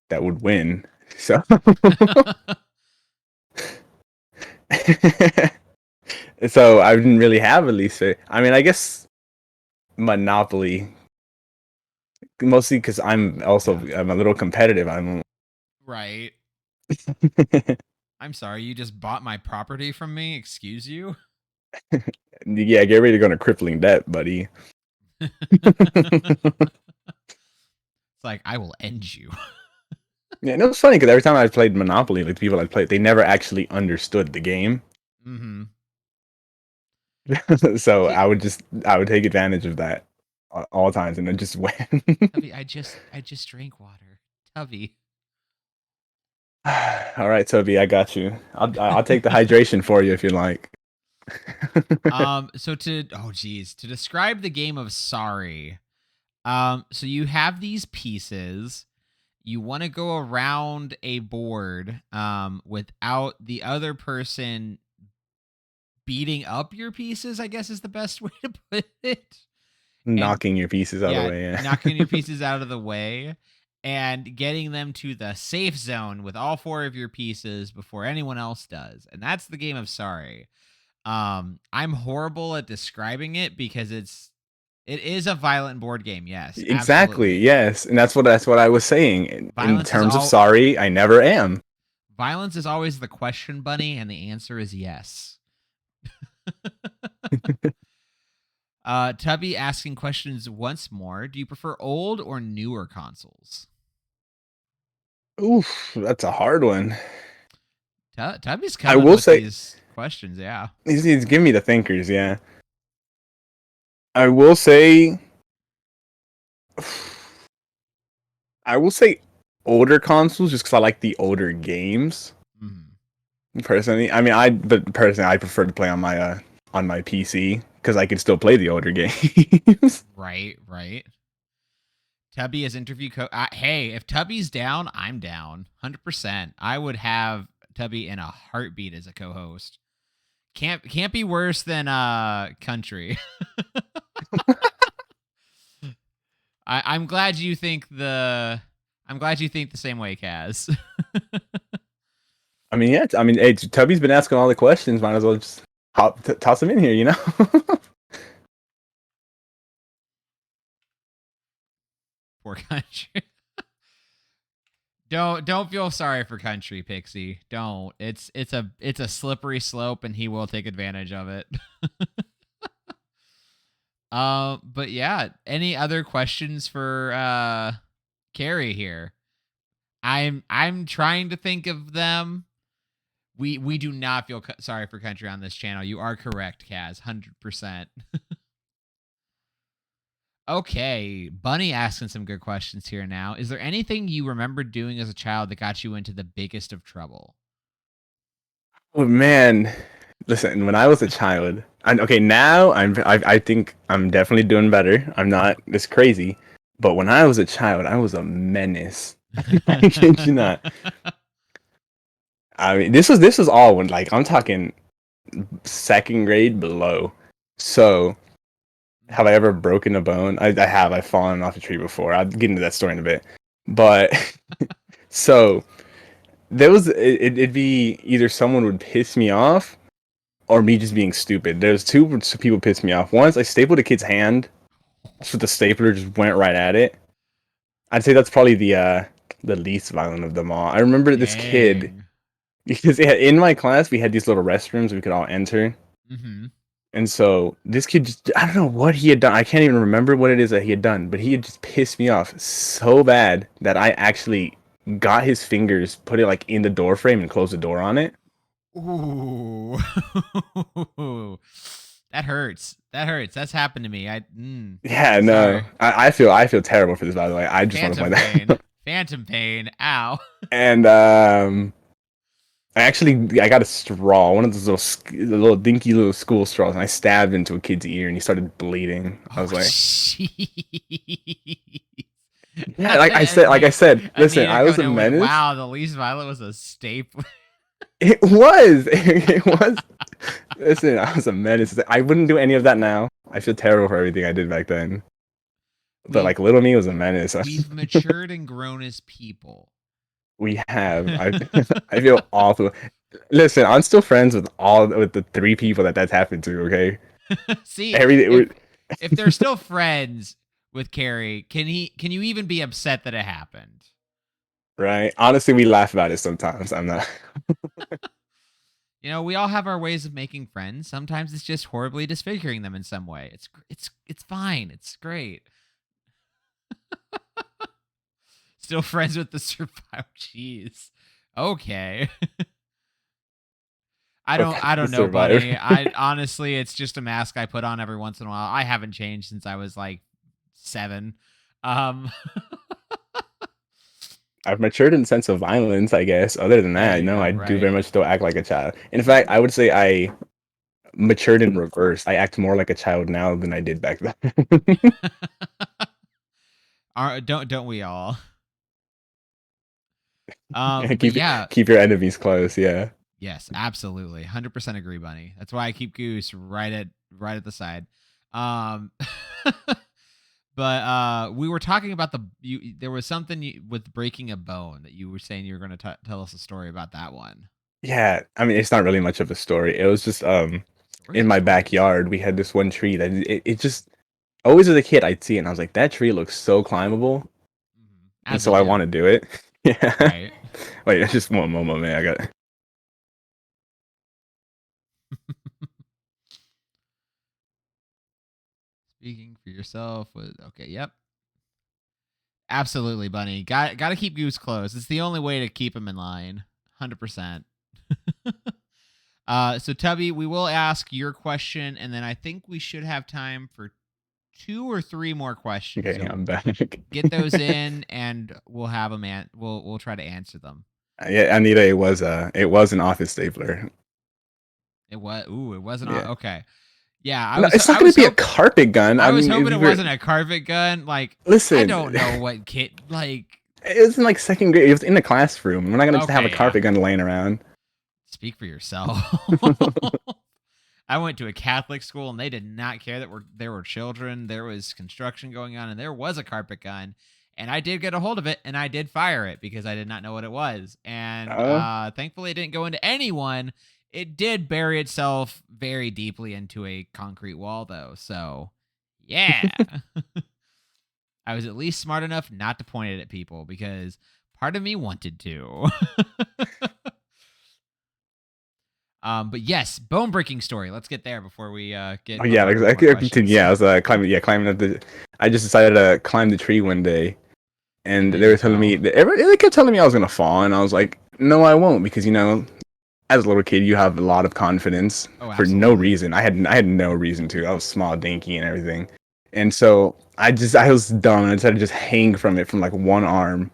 that would win. So, so I didn't really have a least favorite. I mean, I guess Monopoly, mostly because Yeah. I'm a little competitive. I'm. Right. I'm sorry, you just bought my property from me. Excuse you? Yeah, get ready to go into crippling debt, buddy. It's like, I will end you. Yeah, and it was funny because every time I played Monopoly, like the people I played, they never actually understood the game. Mm-hmm. So He, I would take advantage of that at all times and then just win. Tubby, I just drank water. Tubby. All right, Toby, I got you. I'll take the hydration for you if you like. To describe the game of Sorry, so you have these pieces. You want to go around a board without the other person beating up your pieces, I guess is the best way to put it. And Knocking your pieces out of the yeah, way. Yeah. knocking your pieces out of the way and getting them to the safe zone with all four of your pieces before anyone else does. And that's the game of Sorry. I'm horrible at describing it because it is a violent board game. Yes, Exactly. absolutely. Yes, and that's what I was saying. In Violence is terms of all sorry, I never am. Violence is always the question, Bunny, and the answer is yes. Tubby asking questions once more. Do you prefer old or newer consoles? Oof, that's a hard one. Tubby's I coming will with say these questions, yeah. he's giving me the thinkers. Yeah, I will say. I will say older consoles just because I like the older games. Mhm. Personally, but personally, I prefer to play on my PC because I can still play the older games. Right, right. Tubby as interview hey, if Tubby's down, I'm down. 100%. I would have Tubby in a heartbeat as a co-host. Can't be worse than country. I'm glad you think I'm glad you think the same way, Kaz. I mean, yeah. I mean, hey, Tubby's been asking all the questions. Might as well just toss him in here, you know? Poor country. Don't feel sorry for country, Pixie. Don't. It's a slippery slope, and he will take advantage of it. But yeah, any other questions for Carrie here? I'm trying to think of them. We do not feel sorry for country on this channel. You are correct, Kaz, 100%. Okay, Bunny asking some good questions here now. Is there anything you remember doing as a child that got you into the biggest of trouble? Oh man, listen. When I was a child, okay, now I think I'm definitely doing better. I'm not this crazy, but when I was a child, I was a menace. I kid you not. I mean, this was all when like I'm talking second grade below. So, have I ever broken a bone? I have. I've fallen off a tree before. I'll get into that story in a bit. But so there was it'd be either someone would piss me off or me just being stupid. There's two people piss me off. Once I stapled a kid's hand, so the stapler just went right at it. I'd say that's probably the least violent of them all. I remember this kid Dang. because yeah, in my class we had these little restrooms we could all enter. Mm-hmm. And so this kid just, I don't know what he had done. I can't even remember what it is that he had done, but he had just pissed me off so bad that I actually got his fingers, put it like in the door frame and closed the door on it. Ooh. That hurts. That hurts. That's happened to me. Yeah, no. Sorry. I feel terrible for this, by the way. I just want to Phantom point pain. that. Phantom pain. Ow. And I got a straw, one of those little dinky little school straws, and I stabbed into a kid's ear, and he started bleeding. I Oh, was like, jeez. yeah, like I said, listen, Anita I was coming a in with, menace. wow, the least violent was a staple. It was, it was. Listen, I was a menace. I wouldn't do any of that now. I feel terrible for everything I did back then. But we've like little me was a menace. we've matured and grown as people. We have. I feel awful. Listen, I'm still friends with the three people that's happened to. Okay, See, if everything. if they're still friends with Carrie, can you even be upset that it happened? Right. Honestly, we laugh about it sometimes. I'm not. You know, we all have our ways of making friends. Sometimes it's just horribly disfiguring them in some way. It's fine. It's great. Still friends with the survivor. Jeez. Okay. I The don't know, survivor. Bunny. I honestly, it's just a mask I put on every once in a while. I haven't changed since I was like 7. Um I've matured in the sense of violence, I guess. Other than there that, you no, go, I do right? very much still act like a child. In fact, I would say I matured in reverse. I act more like a child now than I did back then. Don't we all? Yeah, But yeah, keep your enemies close. Yeah. yes, absolutely. 100% agree, Bunny. That's why I keep Goose right at the side. Um but we were talking about there was something with breaking a bone that you were saying you were going to tell us a story about that one. Yeah, I mean, it's not really much of a story. It was just Stories in are my stories. backyard, we had this one tree that it just always as a kid I'd see it and I was like, that tree looks so climbable, and As we so I do, want to do it. Yeah. right? Wait, just one moment, man. I got. Speaking for yourself was okay. Yep. Absolutely, Bunny. Got to keep Goose close. It's the only way to keep him in line. 100%. So Tubby, we will ask your question, and then I think we should have time for 2 or 3 more questions. Okay, So I'm back. get those in, and we'll have them. We'll try to answer them. Yeah, Anita, it was an office stapler. It wasn't on. Yeah. Okay, yeah. No, it's not gonna be a carpet gun. I I was mean, if hoping you it were wasn't a carpet gun. Like I listen, don't know what kid like. it was in like second grade. It was in the classroom. We're not gonna just have a Okay, yeah. carpet gun laying around. Speak for yourself. I went to a Catholic school and they did not care that there were children. There was construction going on and there was a carpet gun. And I did get a hold of it and I did fire it because I did not know what it was. And Oh, thankfully, it didn't go into anyone. It did bury itself very deeply into a concrete wall, though. So, yeah. I was at least smart enough not to point it at people because part of me wanted to. But yes, bone breaking story. Let's get there before we oh get yeah, bombarded with I more could continue. questions. Yeah, I was climbing. Yeah, climbing up the. I just decided to climb the tree one day, And and then they you were telling me fell. they kept telling me I was gonna fall, and I was like, no, I won't, because as a little kid, you have a lot of confidence Oh, for no absolutely. reason. I had no reason to. I was small, dinky, and everything, and so I was dumb, and I decided to just hang from it from like one arm.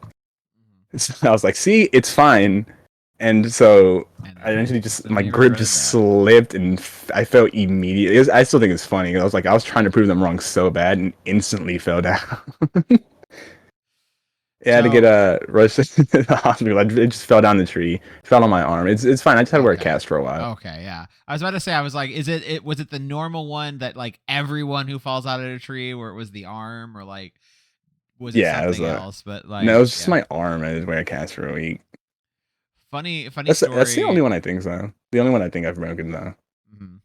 Mhm. So I was like, see, it's fine. And so And I then eventually just my instantly grip just regretted that. slipped and I fell immediately. I still think it's funny. I was trying to prove them wrong so bad and instantly fell down. I had to get So, rushed to the hospital. It just fell down the tree, fell on my arm. It's fine. I just had to wear a okay. cast for a while. Okay, yeah. I was about to say, I was like, was it the normal one that like everyone who falls out of a tree where it was the arm or like, was it Yeah, it was something else? But no, it like, was just yeah. my arm. I just wear a cast for a week. Funny That's the only story. one I think so. The only one I think I've broken though. Mhm.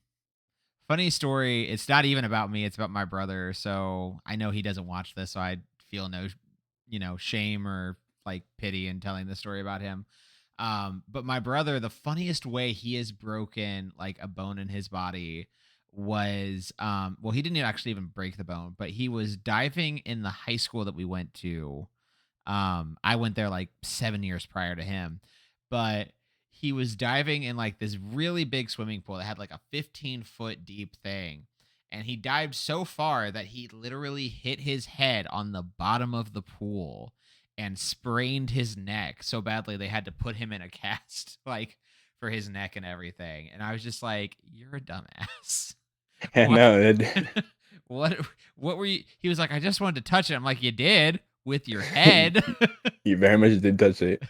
Funny story. It's not even about me. It's about my brother. So I know he doesn't watch this. So I feel no, shame or like pity in telling the story about him. But my brother, the funniest way he has broken like a bone in his body was, well, he didn't actually even break the bone, but he was diving in the high school that we went to. I went there like 7 years prior to him, but he was diving in like this really big swimming pool that had like a 15-foot deep thing. And he dived so far that he literally hit his head on the bottom of the pool and sprained his neck so badly they had to put him in a cast, like for his neck and everything. And I was just like, "You're a dumbass." Yeah, What? no, what? What were you? He was like, "I just wanted to touch it." I'm like, "You did with your head." you very much did touch it.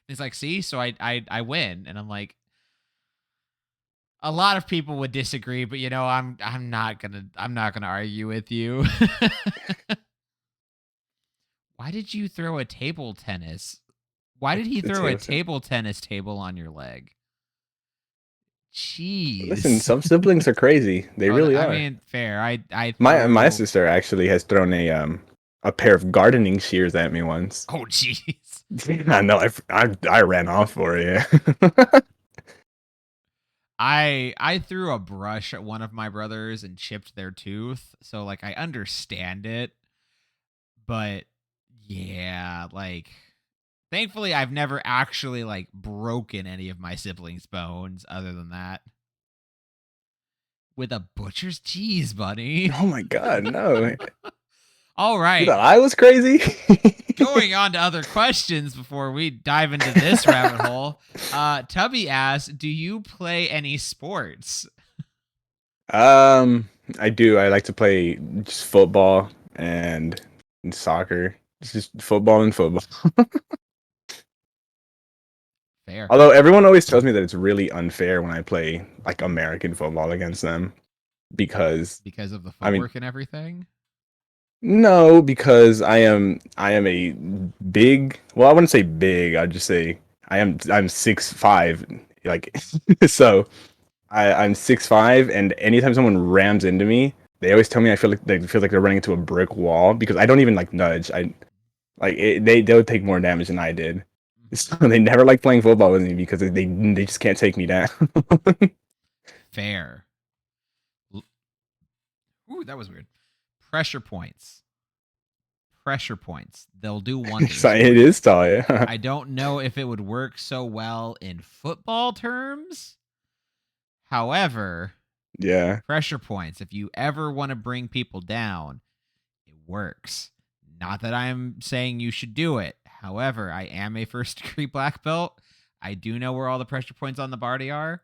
He's like, "See, so I win," and I'm like, a lot of people would disagree, but I'm not gonna argue with you. Why did you throw a table tennis? Why did he The throw a tail. table tennis table on your leg? Listen, Jeez. some siblings are crazy. They Oh, really I are. mean, fair. I My threw. sister actually has thrown a pair of gardening shears at me once. Oh, jeez. I know. I ran off for it. I threw a brush at one of my brothers and chipped their tooth. So like I understand it, but yeah, like thankfully I've never actually like broken any of my siblings' bones other than that. With a butcher's cheese, buddy. Oh my god, no! All You right. thought I was crazy? Going on to other questions before we dive into this rabbit hole. Tubby asks, "Do you play any sports?" um, I do. I like to play just football and soccer. It's just football and football. Fair. Although everyone always tells me that it's really unfair when I play like American football against them because Because of the I mean footwork and everything. no, because I am a big, well, I wouldn't say big, I'd just say I'm 6'5", like so I'm 6'5", and anytime someone rams into me, they always tell me I feel like they're running into a brick wall because I don't even like nudge. They would take more damage than I did. Mhm. So they never like playing football with me because they just can't take me down. Fair. Ooh, that was weird. Pressure points. Pressure points. They'll do So wonders for it you. is tall, yeah. I don't know if it would work so well in football terms. However, Yeah. pressure points, if you ever want to bring people down, it works. Not that I'm saying you should do it. However, I am a first degree black belt. I do know where all the pressure points on the Barty are.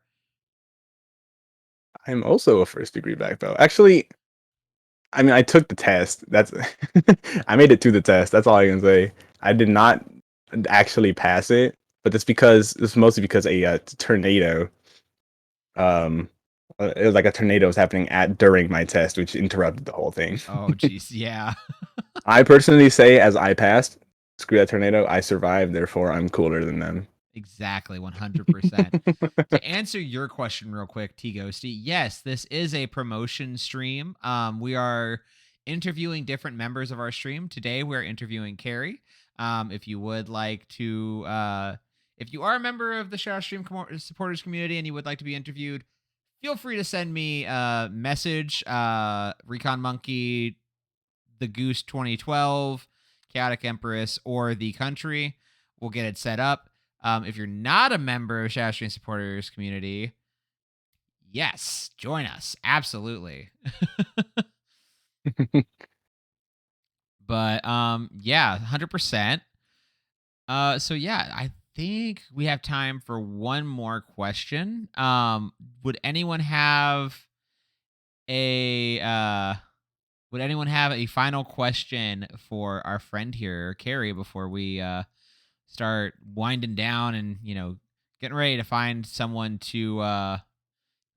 I'm also a first degree black belt. Actually, I mean, I took the test. That's I made it to the test. That's all I can say. I did not actually pass it, but it's mostly because a tornado. Um, It was like a tornado was happening at during my test, which interrupted the whole thing. Oh, geez, yeah. I personally say, as I passed, screw that tornado. I survived, therefore I'm cooler than them. Exactly, 100%. To answer your question real quick, T Ghosty, yes, this is a promotion stream. We are interviewing different members of our stream. Today we're interviewing Carrie. If you would like to if you are a member of the Shadow Stream supporters community and you would like to be interviewed, feel free to send me a message, Recon Monkey, the Goose 2012, Chaotic Empress, or the country. We'll get it set up. If you're not a member of Shadow Stream supporters community, yes, join us. Absolutely. But yeah, 100%. So yeah, I think we have time for one more question. Would anyone have a would anyone have a final question for our friend here, Carrie, before we start winding down and, getting ready to find someone to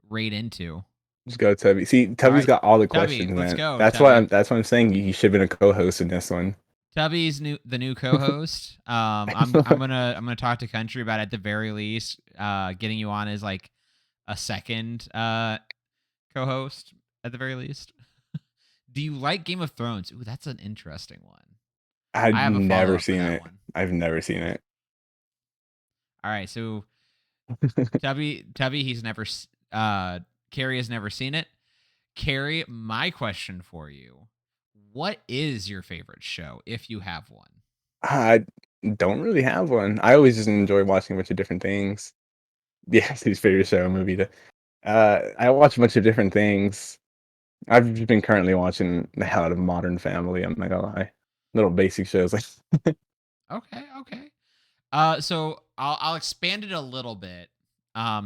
raid into? Just go, Tubby. See, All Tubby's right, got all the Tubby, questions, let's man. go, That's why Tubby. I'm saying you should have been a co-host in this one. Tubby's the new co-host. I'm gonna talk to Country about at the very least getting you on as like a second co-host at the very least. Do you like Game of Thrones? Ooh, that's an interesting one. I I've have a follow never up for seen that it. one. I've never seen it. All right, so Tubby, Carrie has never seen it. Carrie, my question for you: what is your favorite show, if you have one? I don't really have one. I always just enjoy watching a bunch of different things. Yeah, it's his favorite show movie. I watch a bunch of different things. I've just been currently watching the hell out of Modern Family. I'm not gonna lie, little basic shows like. Okay, okay. So I'll expand it a little bit.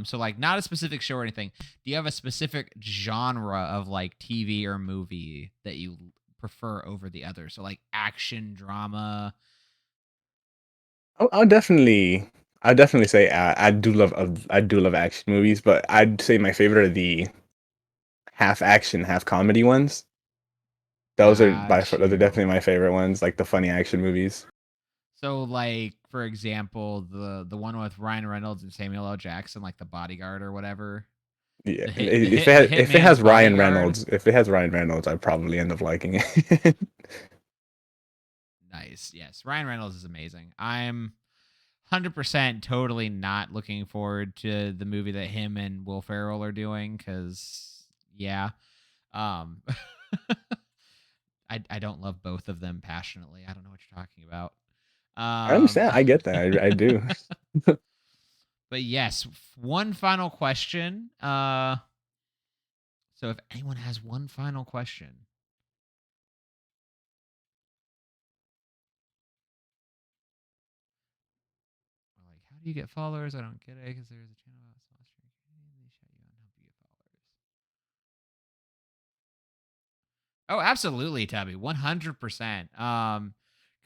So like not a specific show or anything. Do you have a specific genre of like TV or movie that you prefer over the other? So like action, drama. I'll definitely, I definitely say I do love action movies, but I'd say my favorite are the half action, half comedy ones. Got Those are you. definitely my favorite ones, like the funny action movies. So like for example, the one with Ryan Reynolds and Samuel L. Jackson, like the Bodyguard or whatever. Yeah, The if it Hitman's has Ryan Bodyguard. Reynolds, if it has Ryan Reynolds, I probably end up liking it. Nice. Yes, Ryan Reynolds is amazing. I'm 100% totally not looking forward to the movie that him and Will Ferrell are doing cuz yeah. Um I don't love both of them passionately. I don't know what you're talking about. I understand. I get that. I do. But yes, one final question. So if anyone has one final question, like how do you get followers? I don't get it because there's a channel about small stream. They shout you out and help you get followers. Oh, absolutely, Tubby. 100%.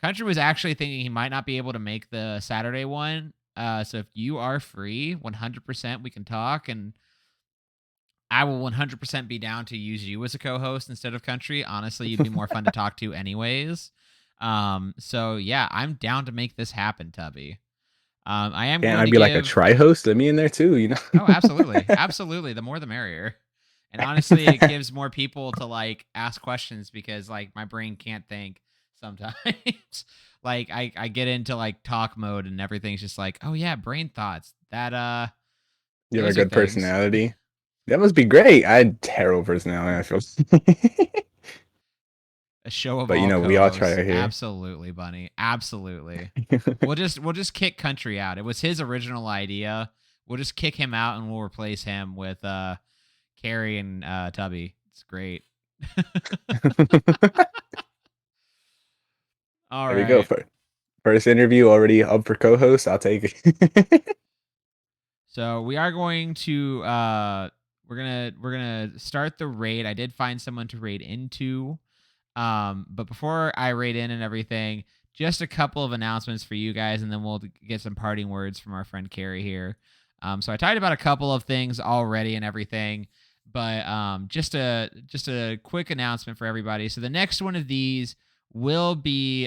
Country was actually thinking he might not be able to make the Saturday one. So if you are free, 100% we can talk, and I will 100% be down to use you as a co-host instead of Country. Honestly, you'd be more fun to talk to anyways. So yeah, I'm down to make this happen, Tubby. I am Can't going I to be like a give. try host? Let me in there too, you Oh, know? absolutely. Absolutely. The more the merrier. And honestly, it gives more people to like ask questions because like my brain can't think sometimes. Like I get into like talk mode and everything's just like, "Oh yeah, brain thoughts." You have a Those are good things. personality. That must be great. I had terrible personality, I feel. A show of But all we all try co-hosts. our here. Absolutely, Bunny. Absolutely. We'll just kick Country out. It was his original idea. We'll just kick him out and we'll replace him with Carrie and Tubby. It's great. All There we go. right. First interview already up for co-host. I'll take it. So we are going to we're gonna start the raid. I did find someone to raid into. But before I raid in and everything, just a couple of announcements for you guys, and then we'll get some parting words from our friend Carrie here. So I talked about a couple of things already and everything. But just a quick announcement for everybody. So the next one of these will be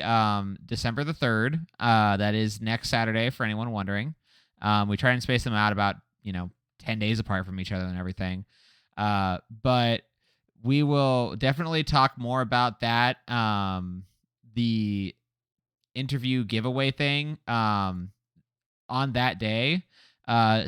December the 3rd. That is next Saturday for anyone wondering. We try and space them out about 10 days apart from each other and everything. But we will definitely talk more about that. The interview giveaway thing on that day.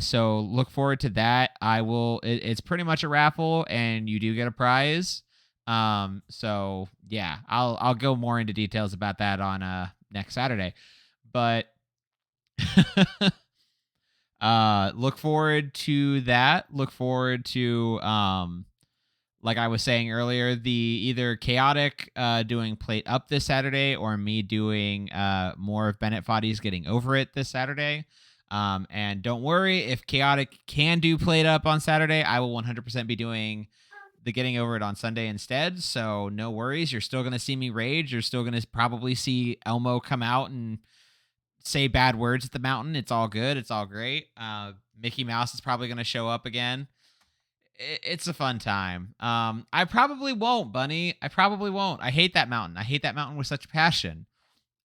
So look forward to that. It's pretty much a raffle, and you do get a prize. So yeah, I'll go more into details about that on next Saturday. But look forward to that. Look forward to like I was saying earlier, the either Chaotic doing Plate Up this Saturday, or me doing more of Bennett Foddy's Getting Over It this Saturday. And don't worry, if Chaotic can do Plate Up on Saturday, I will 100% be doing the Getting Over It on Sunday instead. So no worries. You're still going to see me rage. You're still going to probably see Elmo come out and say bad words at the mountain. It's all good. It's all great. Mickey Mouse is probably going to show up again. It's a fun time. I probably won't, Bunny. I probably won't. I hate that mountain. I hate that mountain with such passion.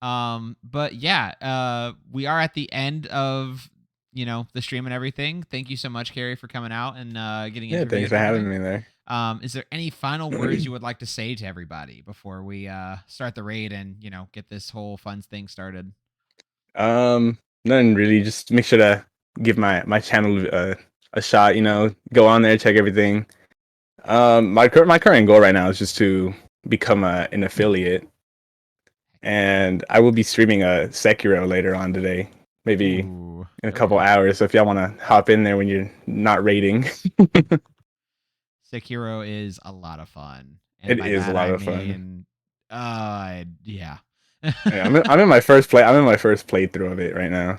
But yeah, we are at the end of the stream and everything. Thank you so much, Carrie, for coming out and getting Yeah, thanks interviewed for and having everything. me there. Is there any final words you would like to say to everybody before we start the raid and get this whole fun thing started? Nothing really. Just make sure to give my channel a shot. Go on there, check everything. My current goal right now is just to become an affiliate, and I will be streaming a Sekiro later on today, maybe Ooh, in a couple okay. hours. So if y'all want to hop in there when you're not raiding, Sekiro is a lot of fun, and it by is a that lot I of fun. mean, yeah. Yeah, I'm in my first play. I'm in my first playthrough of it right now.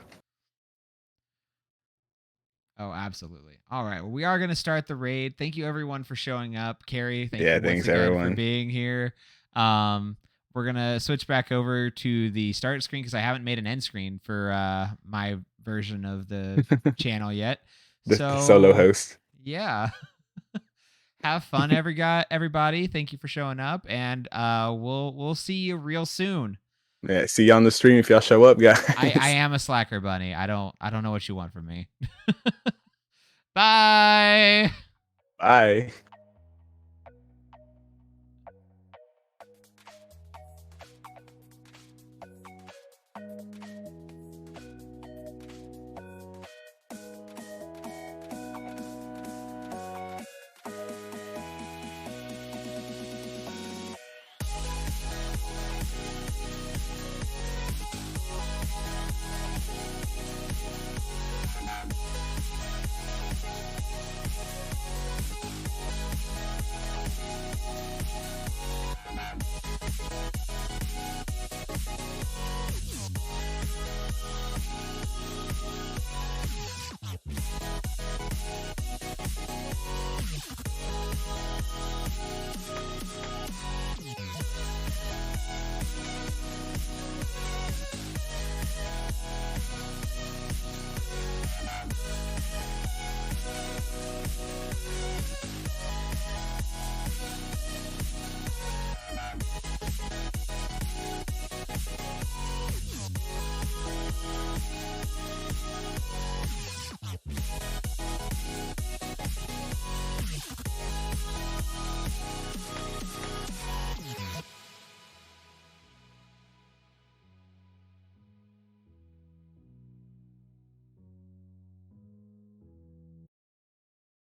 Oh, absolutely. All right. Well, we are going to start the raid. Thank you, everyone, for showing up. Carrie, thank Yeah, you once thanks again for everyone. being here. We're going to switch back over to the start screen because I haven't made an end screen for my version of the channel yet. The solo So, host. yeah. Have fun, everybody. Thank you for showing up, and we'll see you real soon. Yeah, see you on the stream if y'all show up, I guys. am a slacker bunny. I don't know what you want from me. Bye. Bye.